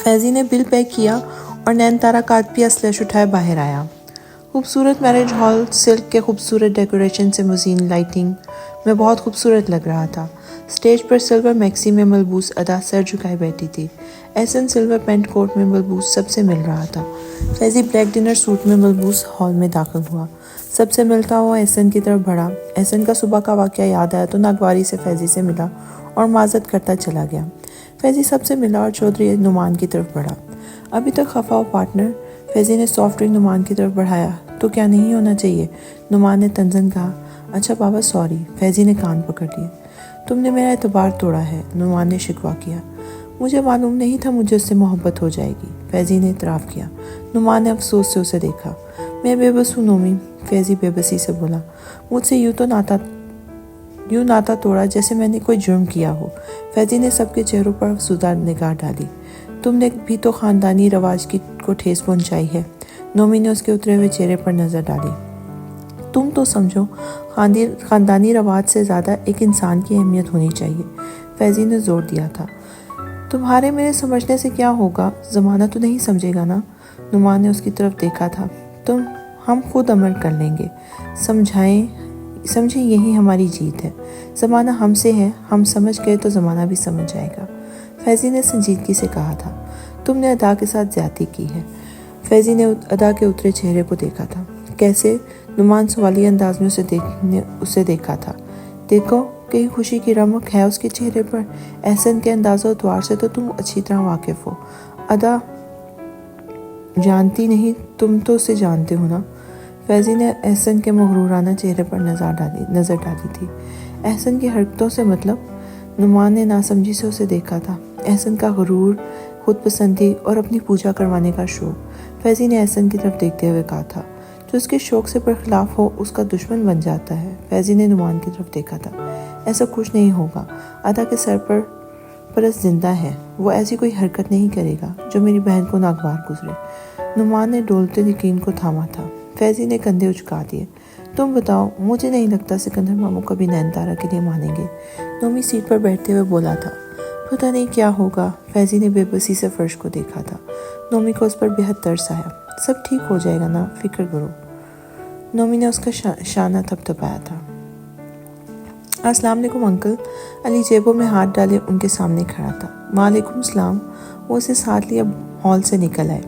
फैज़ी ने bill pay किया और नैनतारा का आदमी असलश उठाए बाहर आया। खूबसूरत मैरिज हॉल सिल्क के खूबसूरत डेकोरेशन से मज़ीन लाइटिंग में बहुत खूबसूरत लग रहा था। स्टेज पर सिल्वर मैक्सी में मलबूस अदा सर झुकाए बैठी थी। एहसन सिल्वर पेंट कोट में मलबूस सबसे मिल रहा था। फैज़ी ब्लैक डिनर सूट में मलबूस हॉल में दाखिल हुआ। सबसे मिलता हुआ एहसन की तरफ बढ़ा। एहसन का सुबह का वाक़या याद आया तो नागवारी से फैज़ी से मिला और माज़रत करता चला गया। फैज़ी सबसे मिला और चौधरी नुमान की तरफ बढ़ा। अभी तक खफा हो पार्टनर, फैज़ी ने सॉफ्ट ड्रिंक नुमान की तरफ बढ़ाया। तो क्या नहीं होना चाहिए? नुमान ने तंजन कहा। अच्छा बाबा सॉरी, फैज़ी ने कान पकड़ लिए। तुमने मेरा एतबार तोड़ा है, नुमान ने शिकवा किया। मुझे मालूम नहीं था मुझे उससे मोहब्बत हो जाएगी, फैज़ी ने इतराफ़ किया। नुमान ने अफसोस से उसे देखा। मैं बेबस हूँ नोमी, फैज़ी बेबसी से बोला। मुझसे यूँ नाता तोड़ा जैसे मैंने कोई जुर्म किया हो। फैज़ी ने सबके चेहरों पर अफसुदा निगाह डाली। तुमने भी तो ख़ानदानी रवाज को ठेस पहुँचाई है। नोमी ने उसके उतरे हुए चेहरे पर नज़र डाली। तुम तो समझो ख़ानदानी रवाज से ज़्यादा एक इंसान की अहमियत होनी चाहिए, फैज़ी ने ज़ोर दिया था। तुम्हारे मेरे समझने से क्या होगा, ज़माना तो नहीं समझेगा ना? नुमान ने उसकी तरफ देखा था। हम खुद अमल कर लेंगे। समझे यही हमारी जीत है। ज़माना हमसे है, हम समझ गए तो ज़माना भी समझ जाएगा, फैज़ी ने संजीदगी से कहा था। तुमने अदा के साथ ज़्यादती की है। फैज़ी ने अदा के उतरे चेहरे को देखा था। कैसे? नुमान सवालिया अंदाज में उसे देखा था। देखो कहीं खुशी की रमक है उसके चेहरे पर। एहसन के अंदाज़ो द्वार से तो तुम अच्छी तरह वाकिफ़ हो। अदा जानती नहीं, तुम तो उसे जानते हो ना? फैज़ी ने एहसन के मगरूराना चेहरे पर नज़र डाली थी। एहसन की हरकतों से मतलब? नुमान ने नासमझी से उसे देखा था। एहसन का गुरूर, खुद पसंदी और अपनी पूजा करवाने का शौक। फैज़ी ने एहसन की तरफ देखते हुए कहा था। जो उसके शौक से बरखिलाफ हो उसका दुश्मन बन जाता है। फैज़ी ने नुमान की तरफ देखा था। ऐसा कुछ नहीं होगा। अदा के सर पर परस जिंदा है, वो ऐसी कोई हरकत नहीं करेगा जो मेरी बहन को नागवार गुजरे। नुमान ने डोलते यकीन को थामा था। फैज़ी ने कंधे उचका दिए। तुम बताओ, मुझे नहीं लगता सिकंदर मामू कभी नैनतारा के लिए मानेंगे, नोमी सीट पर बैठते हुए बोला था। पता नहीं क्या होगा, फैज़ी ने बेबसी से फर्श को देखा था। नोमी को उस पर बेहद तरस आया। सब ठीक हो जाएगा ना, फिक्र करो। नोमी ने उसका शाना थपथपाया था। अस्सलाम वालेकुम अंकल। अली जेबों में हाथ डाले उनके सामने खड़ा था। वालेकुम सलाम। वो उसे साथ लिया हॉल से निकल आए।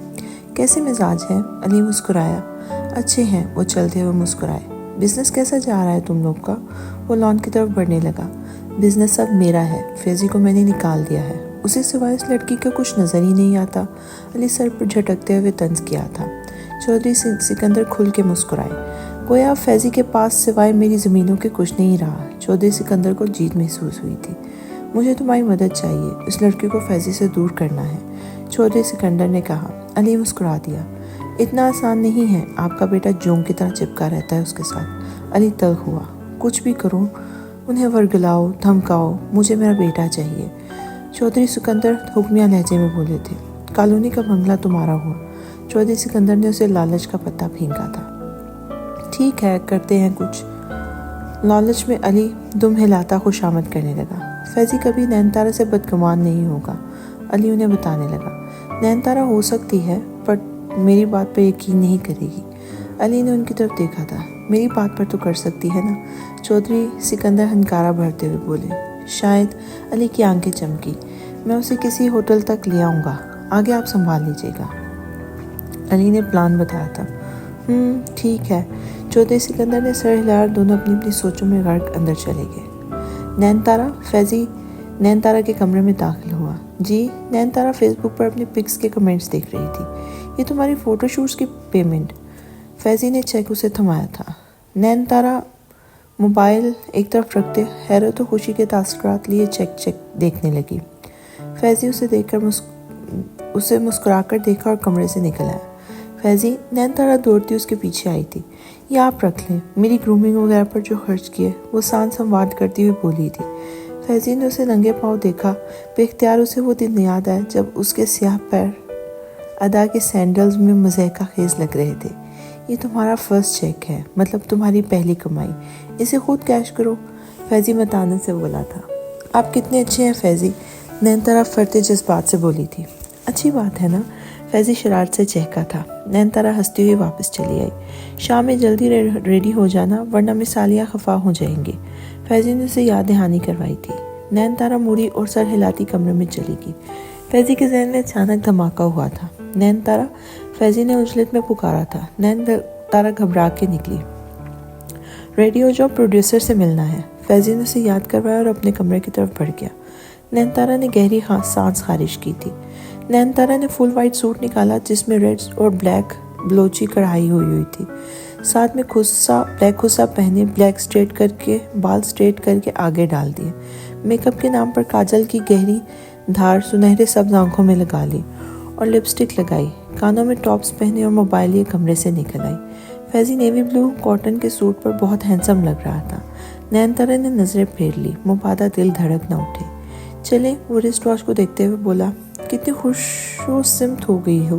कैसे मिजाज है? अली मुस्कुराया। अच्छे हैं, वो चलते हुए मुस्कुराए। बिजनेस कैसा जा रहा है तुम लोग का? वो लॉन की तरफ बढ़ने लगा। बिजनेस अब मेरा है, फैज़ी को मैंने निकाल दिया है। उसे सिवाय इस लड़की का कुछ नज़र ही नहीं आता। अली सर पर झटकते हुए तंज किया था। चौधरी सिकंदर खुल के मुस्कुराए। गोया फैज़ी के पास सिवाय मेरी ज़मीनों के कुछ नहीं रहा। चौधरी सिकंदर को जीत महसूस हुई थी। मुझे तुम्हारी मदद चाहिए, इस लड़की को फैज़ी से दूर करना है, चौधरी सिकंदर ने कहा। अली मुस्कुरा दिया। इतना आसान नहीं है, आपका बेटा जोंग की तरह चिपका रहता है उसके साथ। अली तल्ख हुआ। कुछ भी करो, उन्हें वर्गलाओ, धमकाओ, मुझे मेरा बेटा चाहिए, चौधरी सिकंदर हुक्मिया लहजे में बोले थे। कॉलोनी का बंगला तुम्हारा हुआ, चौधरी सिकंदर ने उसे लालच का पत्ता फेंका था। ठीक है, करते हैं कुछ। लालच में अली दुम हिलाता खुशामद करने लगा। फैज़ी कभी नैनतारा से बदगुमान नहीं होगा, अली उन्हें बताने लगा। नैनतारा हो सकती है पर मेरी बात पर यकीन नहीं करेगी। अली ने उनकी तरफ देखा था। मेरी बात पर तो कर सकती है ना, चौधरी सिकंदर हंकारा भरते हुए बोले। शायद। अली की आंखें चमकी। मैं उसे किसी होटल तक ले आऊँगा, आगे आप संभाल लीजिएगा, अली ने प्लान बताया था। ठीक है, चौधरी सिकंदर ने सर हिलाया। दोनों अपनी अपनी सोचों में गर्क अंदर चले गए। नैनतारा? फैज़ी नैनतारा के कमरे में दाखिल हुआ। जी? नैनतारा फेसबुक पर अपने पिक्स के कमेंट्स देख रही थी। ये तुम्हारी फ़ोटोशूट्स की पेमेंट। फैज़ी ने चेक उसे थमाया था। नैनतारा मोबाइल एक तरफ रखते हैरत और खुशी के तासुरात लिए चेक देखने लगी। फैज़ी उसे देखकर उसे मुस्कुराकर देखा और कमरे से निकल आया। फैज़ी? नैनतारा दौड़ती उसके पीछे आई थी। ये आप रख लें, मेरी ग्रूमिंग वगैरह पर जो खर्च किए, वो संवाद करती हुई बोली थी। फैज़ी ने उसे नंगे पाँव देखा। बेख्तियार उसे वो दिन याद आया जब उसके स्याह पैर अदा के सैंडल्स में मज़ाक़ा खेज लग रहे थे। ये तुम्हारा फर्स्ट चेक है, मतलब तुम्हारी पहली कमाई, इसे खुद कैश करो, फैज़ी मताने से बोला था। आप कितने अच्छे हैं फैज़ी, नैनतारा फरते जज्बात से बोली थी। अच्छी बात है ना, फैज़ी शरारत से चहका था। नैनतारा हंसती हुई वापस चली आई। शाम में जल्दी रेडी हो जाना वरना मिसालियाँ खफा हो जाएंगी। फैज़ी ने उसे याद दहानी करवाई थी। नैनतारा मुड़ी और सर हिलाती कमरे में चली गई। फैज़ी के ज़हन में अचानक धमाका हुआ था। नैनतारा, फैज़ी ने उजलत में पुकारा था। नैनतारा घबरा के निकली। रेडी हो जाओ, प्रोड्यूसर से मिलना है। फैज़ी ने उसे याद करवाया और अपने कमरे की तरफ बढ़ गया। नैनतारा ने गहरी सांस खारिज की थी। नैनतारा ने फुल वाइट सूट निकाला जिसमें रेड और ब्लैक ब्लोची कढ़ाई हुई थी। साथ में ब्लैक खुस्सा पहने, ब्लैक बाल स्ट्रेट करके आगे डाल दिए। मेकअप के नाम पर काजल की गहरी धार सुनहरे सब्ज आंखों में लगा ली और लिपस्टिक लगाई। कानों में टॉप्स पहने और मोबाइल लिए कमरे से निकल आई। फैज़ी नेवी ब्लू कॉटन के सूट पर बहुत हैंडसम लग रहा था। नैनतारा ने नजरें फेर ली। मुबादा दिल धड़क न उठे। चले, वो रिस्ट वॉच को देखते हुए बोला। कितनी खुशसिमत हो गई हो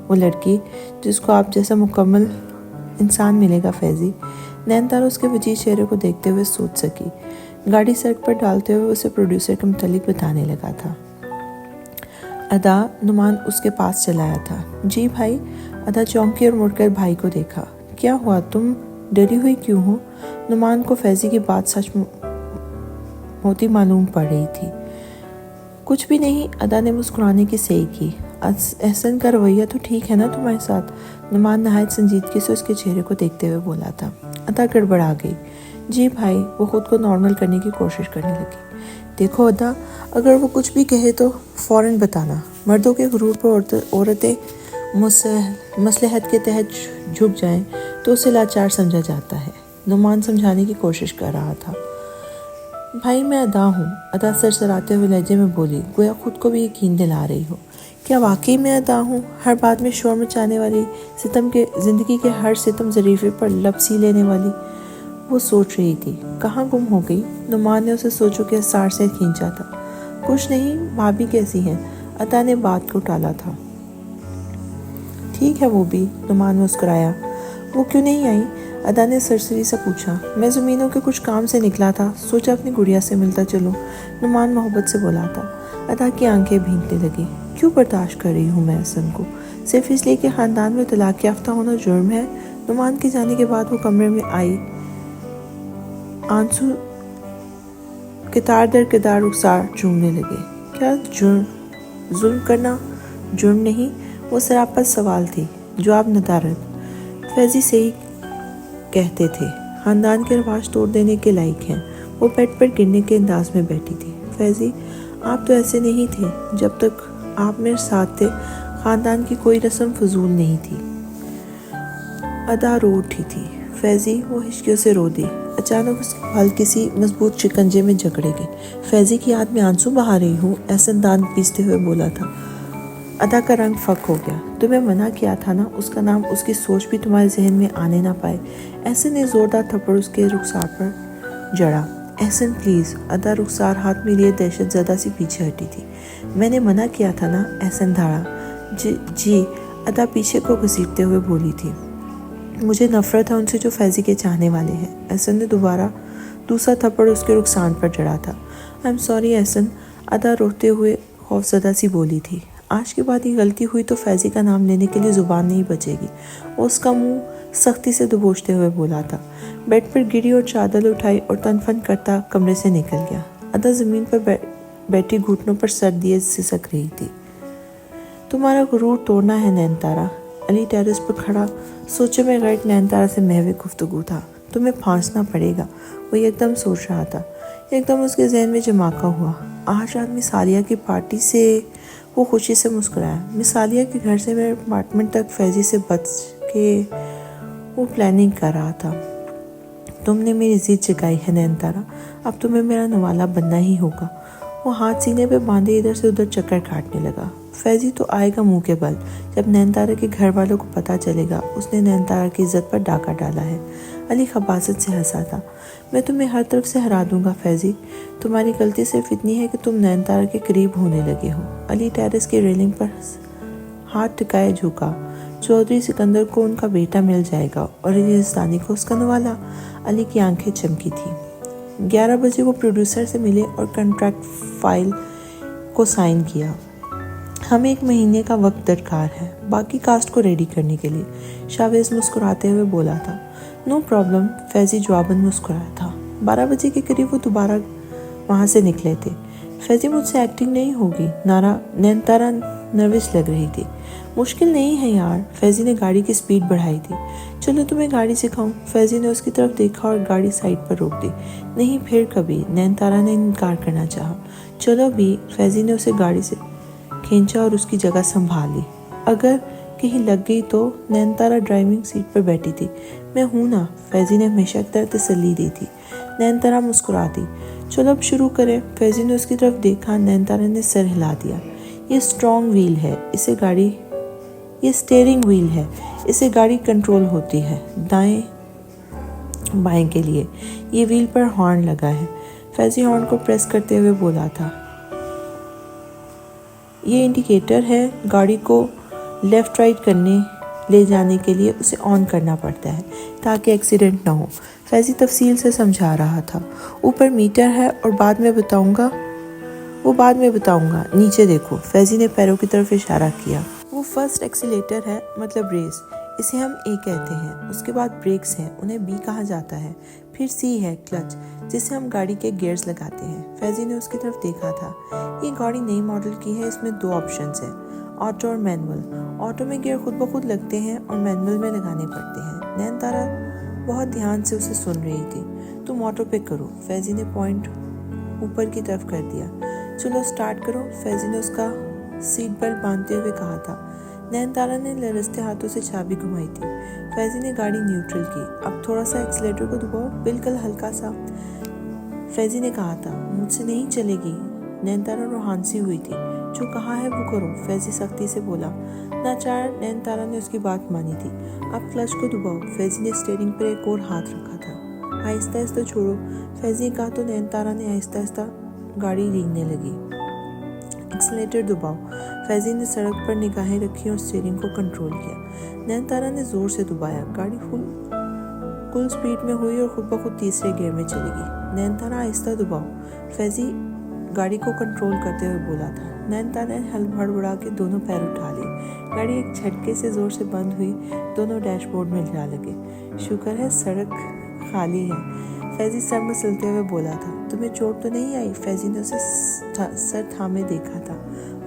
वो लड़की जिसको आप जैसा मुकम्मल इंसान मिलेगा फैज़ी। नैनतारा उसके वजीह चेहरे को देखते हुए सोच सकी। गाड़ी सड़क पर डालते हुए उसे प्रोड्यूसर के मुतालिक बताने लगा था। अदा, नुमान उसके पास चलाया था। जी भाई। अदा चौंकी और मुड़कर भाई को देखा। क्या हुआ, तुम डरी हुई क्यों हो? नुमान को फैज़ी की बात सच होती मालूम पड़ रही थी। कुछ भी नहीं, अदा ने मुस्कुराने की सही की। एहसन का रवैया तो ठीक है ना तुम्हारे साथ? नुमान नहायत संजीदगी से उसके चेहरे को देखते हुए बोला था। अदा गड़बड़ा गई। जी भाई। वो खुद को नॉर्मल करने की कोशिश करने लगी। देखो अदा, अगर वो कुछ भी कहे तो फ़ौरन बताना। मर्दों के गुरूर पर औरतें मसलहत के तहत झुक जाएं तो उसे लाचार समझा जाता है। नुमान समझाने की कोशिश कर रहा था। भाई मैं अदा हूँ। अदा सरसराते हुए लहजे में बोली, गोया खुद को भी यकीन दिला रही हो। क्या वाकई मैं अदा हूँ? हर बात में शोर मचाने वाली, जिंदगी के हर सितम ज़रीफ़े पर लब सी लेने वाली। वो सोच रही थी, कहाँ गुम हो गई? नुमान ने उसे सोचों के असार से खींचा था। कुछ नहीं, भाभी कैसी हैं? अदा ने बात को टाला था। ठीक है वो भी। नुमान मुस्कुराया। वो क्यों नहीं आई? अदा ने सरसरी से पूछा। मैं ज़मीनों के कुछ काम से निकला था, सोचा अपनी गुड़िया से मिलता चलूं। नुमान मोहब्बत से बोला था। अदा की आंखें भीगने लगी। क्यों बर्दाश्त कर रही हूँ मैं एहसन को? सिर्फ इसलिए कि ख़ानदान में तलाक याफ्ता होना जुर्म है? नुमान के जाने के बाद वो कमरे में आई। आंसू कितार दर कितार रुखसार चूमने लगे। क्या जुर्म करना जुर्म नहीं? वो सरापा सवाल थी। जवाब नदारत। फैज़ी सही कहते थे, ख़ानदान के रिवाज तोड़ देने के लायक हैं। वो बेड पर गिरने के अंदाज में बैठी थी। फैज़ी, आप तो ऐसे नहीं थे जब तक आप मेरे साथ थे। ख़ानदान की कोई रस्म फजूल नहीं थी। अदा रो उठी थी। फैज़ी, वो हिचकियों से रो दी। अचानक उसके बाल किसी मजबूत शिकंजे में जकड़े गए। फैज़ी की याद में आंसू बहा रही हूँ, एहसन दांत पीसते हुए बोला था। अदा का रंग फक हो गया। तुम्हें मना किया था ना, उसका नाम उसकी सोच भी तुम्हारे जहन में आने ना पाए। एहसन ने जोरदार थप्पड़ उसके रुखसार पर जड़ा। एहसन प्लीज़। अदा रुखसार हाथ में लिए दहशत ज़दा सी पीछे हटी थी। मैंने मना किया था ना, एहसन धाड़ा। जी। अदा पीछे को घसीटते हुए बोली थी। मुझे नफरत है उनसे जो फैज़ी के चाहने वाले हैं। एहसन ने दूसरा थप्पड़ उसके रुखसार पर जड़ा था। I am sorry Ehsan. Ada रोते हुए खौफज़दा सी बोली थी। आज के बाद ये गलती हुई तो फैज़ी का नाम लेने के लिए ज़ुबान नहीं बचेगी। वो उसका मुंह सख्ती से दबोचते हुए बोला था। बेड पर गिरी और चादर उठाई और तनफन करता कमरे से निकल गया। अदा ज़मीन पर बैठी घुटनों पर सर दिए सिसक रही थी। तुम्हारा गुरूर तोड़ना है नैनतारा। अली टेरेस पर खड़ा सोचे में गैर नैनतारा से महवे गुफ्तगू था। तुम्हें फांसना पड़ेगा, वो एकदम सोच रहा था। एकदम उसके जहन में जमाका हुआ। आज रात मिसालिया की पार्टी से वो खुशी से मुस्कुराया। मिसालिया के घर से मेरे अपार्टमेंट तक फैज़ी से बच के वो प्लानिंग कर रहा था। तुमने मेरी जिद जगाई है नैनतारा, अब तुम्हें मेरा नवाला बनना ही होगा। वो हाथ सीने पे बांधे इधर से उधर चक्कर काटने लगा। फैज़ी तो आएगा मुंह के बल जब नैनतारा के घर वालों को पता चलेगा उसने नैनतारा की इज्जत पर डाका डाला है। अली खबासत से हंसा था। मैं तुम्हें हर तरफ से हरा दूंगा फैज़ी। तुम्हारी गलती सिर्फ इतनी है कि तुम नैनतारा के करीब होने लगे हो। अली टेरेस की रेलिंग पर हाथ टिकाए झुका। चौधरी सिकंदर को उनका बेटा मिल जाएगा और रिजदानी को उसका नवाला। अली की आंखें चमकी थी। 11 बजे वो प्रोड्यूसर से मिले और कॉन्ट्रैक्ट फाइल को साइन किया। हमें 1 महीने का वक्त दरकार है बाकी कास्ट को रेडी करने के लिए। शावेज मुस्कुराते हुए बोला था। नो प्रॉब्लम, फैजी जवाबन मुस्कुराया था। 12 बजे के करीब वो दोबारा वहाँ से निकले थे। फैजी मुझसे एक्टिंग नहीं होगी। नैनतारा नर्वस लग रही थी। मुश्किल नहीं है यार। फैजी ने गाड़ी की स्पीड बढ़ाई थी। चलो तुम्हें गाड़ी सिखाऊं। फैजी ने उसकी तरफ देखा और गाड़ी साइड पर रोक दी। नहीं फिर कभी, नैनतारा ने इनकार करना चाहा। चलो भी, फैजी ने उसे गाड़ी से खींचा और उसकी जगह संभाल ली। अगर कहीं लग गई तो। नैनतारा ड्राइविंग सीट पर बैठी थी। मैं हूं ना, फैजी ने हमेशा की तरह तसल्ली दी थी। नैनतारा मुस्कुरा दी। चलो अब शुरू करें। फैजी ने उसकी तरफ देखा। नैनतारा ने सर हिला दिया। ये स्ट्रॉन्ग व्हील है, ये स्टीयरिंग व्हील है, इससे गाड़ी कंट्रोल होती है दाएं बाएं के लिए। ये व्हील पर हॉर्न लगा है। फैजी हॉर्न को प्रेस करते हुए बोला था। ये इंडिकेटर है, गाड़ी को लेफ्ट राइट करने ले जाने के लिए उसे ऑन करना पड़ता है ताकि एक्सीडेंट ना हो। फैजी तफसील से समझा रहा था। ऊपर मीटर है और बाद में बताऊंगा। नीचे देखो। फैजी ने पैरों की तरफ इशारा किया। वो फर्स्ट एक्सीलेटर है, मतलब रेस, इसे हम ए कहते हैं। उसके बाद ब्रेक्स हैं, उन्हें बी कहा जाता है। फिर सी है क्लच, जिसे हम गाड़ी के गियर्स लगाते हैं। फैजी ने उसकी तरफ देखा था। ये गाड़ी नई मॉडल की है। इसमें 2 ऑप्शंस हैं, ऑटो और मैनुअल। ऑटो में गियर खुद ब खुद लगते हैं और मैनुअल में लगाने पड़ते हैं। नैनतारा बहुत ध्यान से उसे सुन रही थी। तुम ऑटो पे करो। फैजी ने पॉइंट ऊपर की तरफ कर दिया। चलो स्टार्ट करो। फैजी ने उसका सीट बेल्ट बांधते हुए कहा था। नैनतारा ने लरजते हाथों से चाबी घुमाई थी। फैजी ने गाड़ी न्यूट्रल की। अब थोड़ा सा एक्सीलेटर को दबाओ, बिल्कुल हल्का सा। फैजी ने कहा था। मुझसे नहीं चलेगी। नैनतारा रोहानसी हुई थी। जो कहा है वो करो, फैजी सख्ती से बोला। नाचार नैनतारा ने उसकी बात मानी थी। अब क्लच को दबाओ। फैजी ने स्टीयरिंग पर एक और हाथ रखा था। आहिस्ता आहिस्ता छोड़ो, फैजी ने कहा तो नैनतारा ने आहिस्ता आहिस्ता गाड़ी रेंगने लगी। एक्सीलेटर दबाओ। फैजी ने सड़क पर निगाहें रखी और स्टीयरिंग को कंट्रोल किया। नैनतारा ने जोर से दबाया। गाड़ी कुल स्पीड में हुई और खुद ब खुद तीसरे गियर में चली गई। नैनतारा आहिस्ता दबाओ। फैजी गाड़ी को कंट्रोल करते हुए बोला था। नैनतारा ने हड़बड़ा के दोनों पैर उठा लिए। गाड़ी एक झटके से जोर से बंद हुई। दोनों डैशबोर्ड में जा लगे। शुक्र है सड़क खाली है, फैजी सर मसलते हुए बोला था। तुम्हें चोट तो नहीं आई? फैजी ने उसे सर थामे देखा था।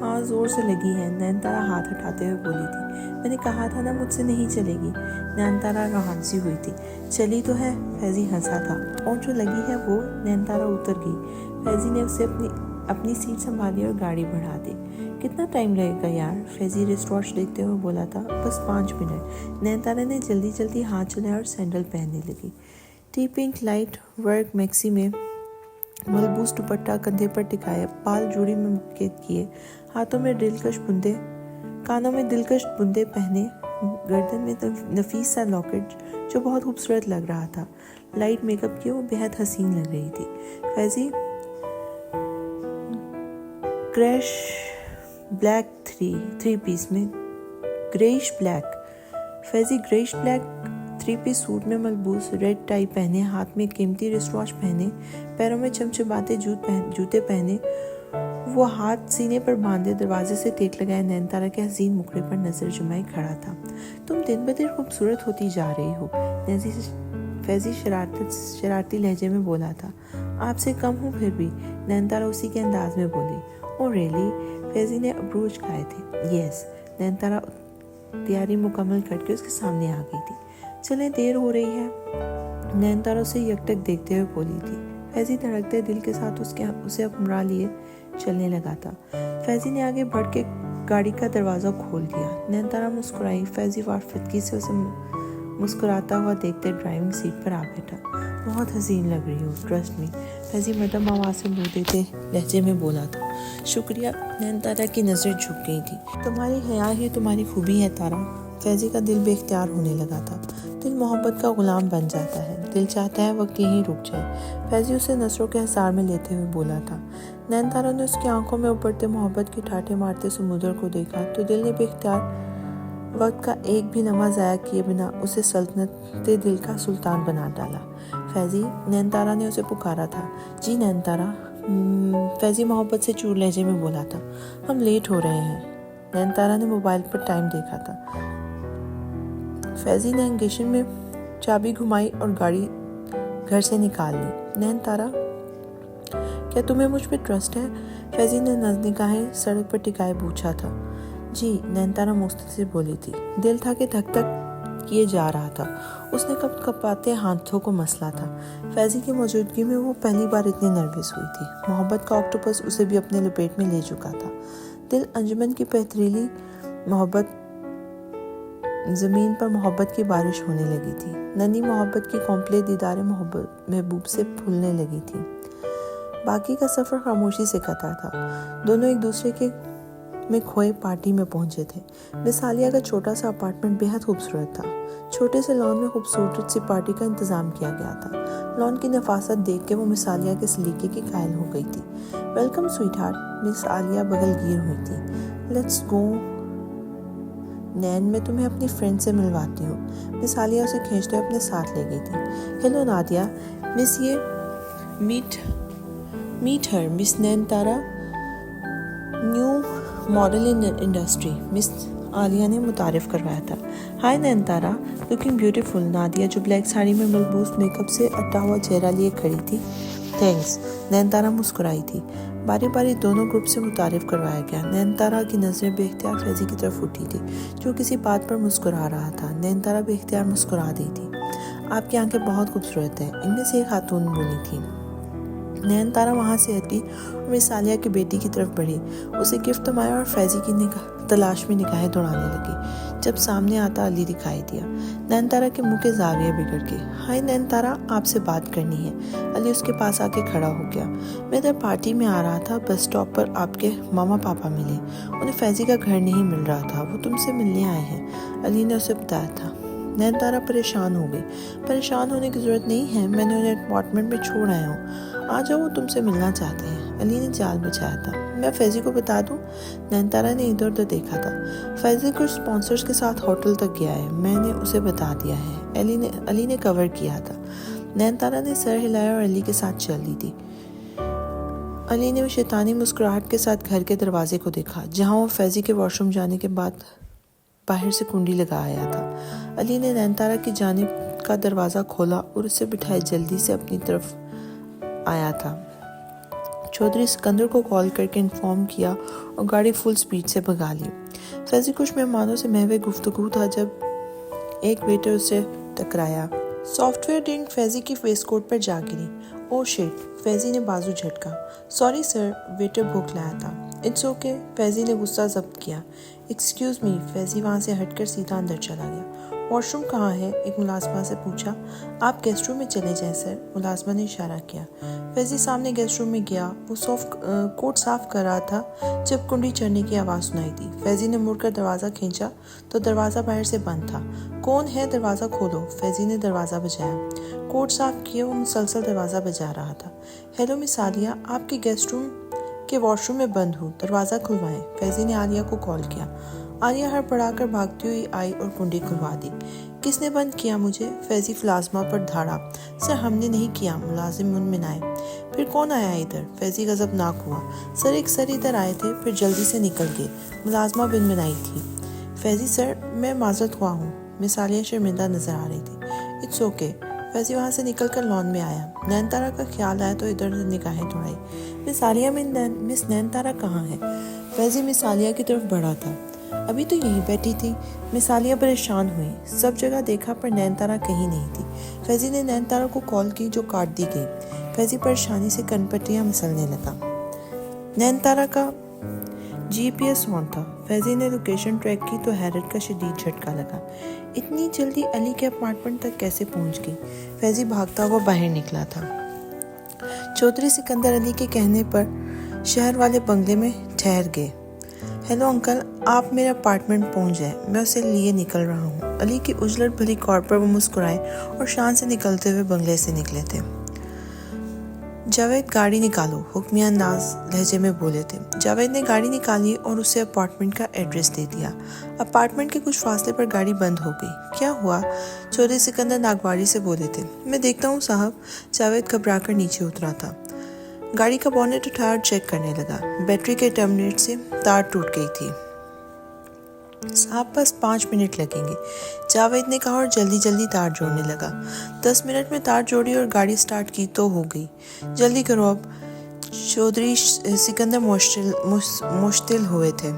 हाँ, जोर से लगी है। नैनतारा हाथ हटाते हुए बोली थी। मैंने कहा था ना मुझसे नहीं चलेगी। नैनतारा रोहानसी हुई थी। चली तो है, फैजी हंसा था। और जो लगी है वो। नैनतारा उतर गई। फैजी ने उसे अपनी सीट संभाली और गाड़ी बढ़ा दी। कितना टाइम लगेगा यार? फैजी रिस्ट वॉच देखते हुए बोला था। बस 5 मिनट। नैनतारा ने जल्दी जल्दी हाथ चलाया और सैंडल पहनने लगी। T pink light work maxi में मलबूस दुपट्टा कंधे पर टिकाया, बाल जूड़ी में मुक्केद किए, हाथों में कानों में दिलकश बुंदे पहने, गर्दन में नफीस सा लॉकेट जो बहुत खूबसूरत लग रहा था। लाइट मेकअप किए वो बेहद हसीन लग रही थी। Faizi greyish black three piece में ग्रेइश ब्लैक 3 पीस सूट में मलबूस रेड टाई पहने, हाथ में कीमती रिस्ट वॉच पहने, पैरों में चमचमाते जूते पहने, वो हाथ सीने पर बांधे दरवाजे से टेक लगाए नैनतारा के हसीन मुखड़े पर नजर जमाए खड़ा था। तुम दिन ब दिन खूबसूरत होती जा रही हो, फैजी शरारती लहजे में बोला था। आपसे कम हूँ फिर भी, नैनतारा उसी के अंदाज में बोली। Oh really? फैजी ने अब्रूज खाए थे। यस। नैनतारा तैयारी मुकम्मल करके उसके सामने आ गई थी। चले, देर हो रही है, नैनतारा उसे यकटक देखते हुए बोली थी। फैजी धड़कते दिल के साथ उसे अपना लिए चलने लगा था। फैजी ने आगे बढ़ के गाड़ी का दरवाज़ा खोल दिया। नैनतारा मुस्कुराई। फैजी वारफतगी से उसे मुस्कुराता हुआ देखते ड्राइविंग सीट पर आ बैठा। बहुत हसीन लग रही हो, ट्रस्ट मी, फैजी मदम आवाज़ से मुँह देते लहजे में बोला था। शुक्रिया। नैनतारा की नज़र झुक गई थी। तुम्हारी हया ही तुम्हारी खूबी है तारा। फैजी का दिल बेख्तियार होने लगा था। दिल मोहब्बत का गुलाम बन जाता है। दिल चाहता है वक्त यहीं रुक जाए। फैजी उसे नज़रों के हिसार में लेते हुए बोला था। नैनतारा ने उसकी आंखों में उभरते मोहब्बत की ठाठे मारते समुद्र को देखा तो दिल ने बेख्तियार वक्त का एक भी लम्हा ज़ाया किए बिना उसे सल्तनत दिल का सुल्तान बना डाला। फैजी, नैनतारा ने उसे पुकारा था। जी नैनतारा, फैजी मोहब्बत से चूर लहजे में बोला था। हम लेट हो रहे हैं। नैनतारा ने मोबाइल पर टाइम देखा था। फैज़ी ने इंगेशन में चाबी घुमाई और गाड़ी घर से निकाल ली। नैनतारा, क्या तुम्हें मुझ पर ट्रस्ट है? फैज़ी ने निगाहें सड़क पर टिकाए पूछा था। जी, नैनतारा मुस्कुराते से बोली थी। दिल था कि धक धक किए जा रहा था। उसने कप कपाते हाथों को मसला था। फैज़ी की मौजूदगी में वो पहली बार इतनी नर्वस हुई थी। मोहब्बत का ऑक्टोपस उसे भी अपने लपेट में ले चुका था। दिल अंजुमन की पथरीली मोहब्बत ज़मीन पर मोहब्बत की बारिश होने लगी थी। नन्ही मोहब्बत की कॉम्प्ले दीदार मोहब्बत महबूब से फूलने लगी थी। बाकी का सफ़र खामोशी से कटा था। दोनों एक दूसरे के में खोए पार्टी में पहुंचे थे। मिस आलिया का छोटा सा अपार्टमेंट बेहद खूबसूरत था। छोटे से लॉन में खूबसूरत सी पार्टी का इंतज़ाम किया गया था। लॉन की नफासत देख के वो मिस आलिया के सलीके की कायल हो गई थी। Welcome sweetheart, miss Alia बगलगीर हुई थी। लेट्स गो नैन, मैं तुम्हें अपनी फ्रेंड से मिलवाती हूँ। मिस आलिया उसे खींचते हुए अपने साथ ले गई थी। हेलो नादिया, मिस ये meet her, miss Nayantara, new model in industry, miss Alia ने मुतारिफ करवाया था। Hi Nayantara, looking beautiful. Nadia जो ब्लैक साड़ी में मलबूस मेकअप से अटा हुआ चेहरा लिए खड़ी थी। थैंक्स, नैनतारा मुस्कुराई थी। बारी बारी दोनों ग्रुप से मुतारिफ करवाया गया। नैनतारा की नज़रें बेख्तियार फैज़ी की तरफ उठी थी, जो किसी बात पर मुस्कुरा रहा था। नैनतारा बेख्तियार मुस्कुरा दी थी। आपकी आंखें बहुत खूबसूरत हैं, इनमें से एक खातून बोली थी। नैनतारा वहाँ से हटी और मिस आलिया की बेटी की तरफ बढ़ी। उसे गिफ्ट थमाया और फैज़ी की तलाश में निगाहें दौड़ाने लगी। जब सामने आता अली दिखाई दिया। नैनतारा के मुंह के जाविये बिगड़ गए। हाय नैनतारा, आपसे बात करनी है। अली उसके पास आके खड़ा हो गया। मैं इधर पार्टी में आ रहा था, बस स्टॉप पर आपके मामा पापा मिले। उन्हें फैज़ी का घर नहीं मिल रहा था, वो तुमसे मिलने आए हैं, अली ने उसे बताया था। नैनतारा परेशान हो गई। परेशान होने की ज़रूरत नहीं है, मैंने उन्हें अपार्टमेंट में छोड़ आया हूँ। आ जाओ, वो तुमसे मिलना चाहते हैं, अली ने जाल बचाया था। मैं फैज़ी को बता दूं? नैनतारा ने इधर उधर देखा था। फैज़ी कुछ स्पॉन्सर्स के साथ होटल तक गया है, मैंने उसे बता दिया है, अली ने कवर किया था। नैनतारा ने सर हिलाया और अली के साथ चल दी थी। अली ने शैतानी मुस्कुराहट के साथ घर के दरवाजे को देखा, जहाँ वो फैज़ी के वॉशरूम जाने के बाद बाहर से कुंडी लगा आया था। अली ने नैनतारा की जानिब का दरवाज़ा खोला और उसे बिठाए जल्दी से अपनी तरफ आया था। चौधरी सिकंदर को कॉल करके इन्फॉर्म किया और गाड़ी फुल स्पीड से भगा ली। फैज़ी कुछ मेहमानों से महवे गुफ्तगू था जब एक वेटर उससे टकराया। सॉफ्टवेयर ड्रिंक फैज़ी की फेस कोट पर जा गिरी। ओह शिट, फैज़ी ने बाजू झटका। सॉरी सर, वेटर भूख लाया था। इट्स ओके, फैज़ी ने गुस्सा जब्त किया। एक्सक्यूज़ मी, फैज़ी वहाँ से हटकर सीधा अंदर चला गया। वॉशरूम कहाँ है? एक मुलाजमा से पूछा। आप गेस्ट रूम में चले जाएं सर, मुलाजमा ने इशारा किया। फैज़ी सामने गेस्ट रूम में गया। वो कोट साफ कर रहा था जब कुंडी चढ़ने की आवाज़ सुनाई दी। फैज़ी ने मुड़कर दरवाज़ा खींचा तो दरवाज़ा बाहर से बंद था। कौन है? दरवाज़ा खोलो, फैज़ी ने दरवाज़ा बजाया। कोट साफ किए वो मुसलसल दरवाज़ा बजा रहा था। हेलो मिस आलिया, आपके गेस्ट रूम के वॉशरूम में बंद हूँ, दरवाज़ा खुलवाएं, फैज़ी ने आलिया को कॉल किया। आलिया हड़बड़ाकर भागती हुई आई और कुंडी खुलवा दी। किसने बंद किया मुझे? फैज़ी मुलाजमा पर धाड़ा। सर हमने नहीं किया, मुलाजिम मुनमिनाए। फिर कौन आया इधर? फैज़ी गज़बनाक हुआ। सर इधर आए थे, फिर जल्दी से निकल गए, मुलाजमा मुनमिनाई थी। फैज़ी सर, मैं माजरत हुआ हूँ, मिस आलिया शर्मिंदा नजर आ रही थी। इट्स ओके, फैज़ी वहाँ से निकलकर लॉन में आया। नैनतारा का ख्याल आया तो इधर उधर निगाहें दौड़ाई। मिस नैनतारा कहाँ है? फैज़ी मिस आलिया की तरफ बढ़ा था। अभी तो यहीं बैठी थी। मिस आलिया परेशान हुई। सब जगह देखा पर नैनतारा कहीं नहीं थी। फैज़ी ने नैनतारा को कॉल की जो काट दी गई। फैज़ी परेशानी से कनपटियाँ मसलने लगा। नैनतारा का GPS ऑन था। फैज़ी ने लोकेशन ट्रैक की तो हैरत का शदीद झटका लगा। इतनी जल्दी अली के अपार्टमेंट तक कैसे पहुंच गई? फैज़ी भागता हुआ बाहर निकला था। चौधरी सिकंदर अली के कहने पर शहर वाले बंगले में ठहर गए। हेलो अंकल, आप मेरे अपार्टमेंट पहुंच जाए, मैं उसे लिए निकल रहा हूँ। अली की उजलट भली कॉर पर वो मुस्कुराए और शान से निकलते हुए बंगले से निकले थे। जावेद गाड़ी निकालो, हुक्मिया अंदाज लहजे में बोले थे। जावेद ने गाड़ी निकाली और उसे अपार्टमेंट का एड्रेस दे दिया। अपार्टमेंट के कुछ फासले पर गाड़ी बंद हो गई। क्या हुआ? चौधरी सिकंदर नागवाड़ी से बोले थे। मैं देखता हूँ साहब। जावेद घबराकर नीचे उतरा था। गाड़ी का बॉनेट उठाया और चेक करने लगा। बैटरी के टर्मिनेट से तार टूट गई थी। صاحب بس 5 منٹ لگیں گے، جاوید نے کہا اور جلدی جلدی تار جوڑنے لگا۔ 10 منٹ میں تار جوڑی اور گاڑی سٹارٹ کی تو ہو گئی۔ جلدی کرو اب، چودھری سکندر مشتعل ہوئے تھے۔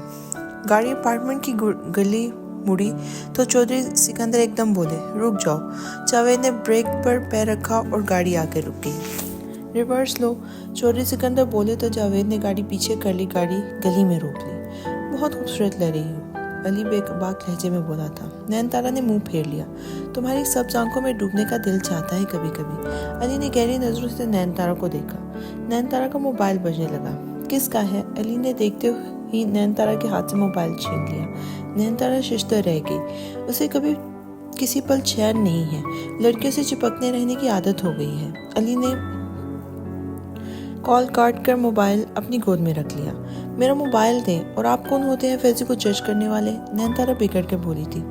گاڑی اپارٹمنٹ کی گلی مڑی تو چودھری سکندر ایک دم بولے، رک جاؤ۔ جاوید نے بریک پر پیر رکھا اور گاڑی آگے رک گئی۔ ریورس لو، چودھری سکندر بولے تو جاوید نے گاڑی پیچھے کر لی، گاڑی گلی میں روک لی۔ بہت خوبصورت لگ رہی ہو، علی بے باک لہجے میں بولا تھا۔ نین تارا نے منہ پھیر لیا۔ تمہاری سبز آنکھوں میں ڈوبنے کا دل چاہتا ہے کبھی کبھی۔ علی نے گہری نظروں سے نین تارا کو دیکھا۔ نین تارا کا موبائل بجنے لگا۔ کس کا ہے؟ علی نے دیکھتے ہی نین تارا کے ہاتھ سے موبائل چھین لیا۔ نین تارا ششدر رہ گئی۔ اسے کبھی کسی پل چین نہیں ہے، لڑکیوں سے چپکنے رہنے کی عادت ہو گئی ہے۔ علی نے کال کاٹ کر موبائل اپنی گود میں رکھ لیا۔ میرا موبائل دیں، اور آپ کون ہوتے ہیں فیضی کو جج کرنے والے؟ نین تارا بگڑ کے بولی تھی۔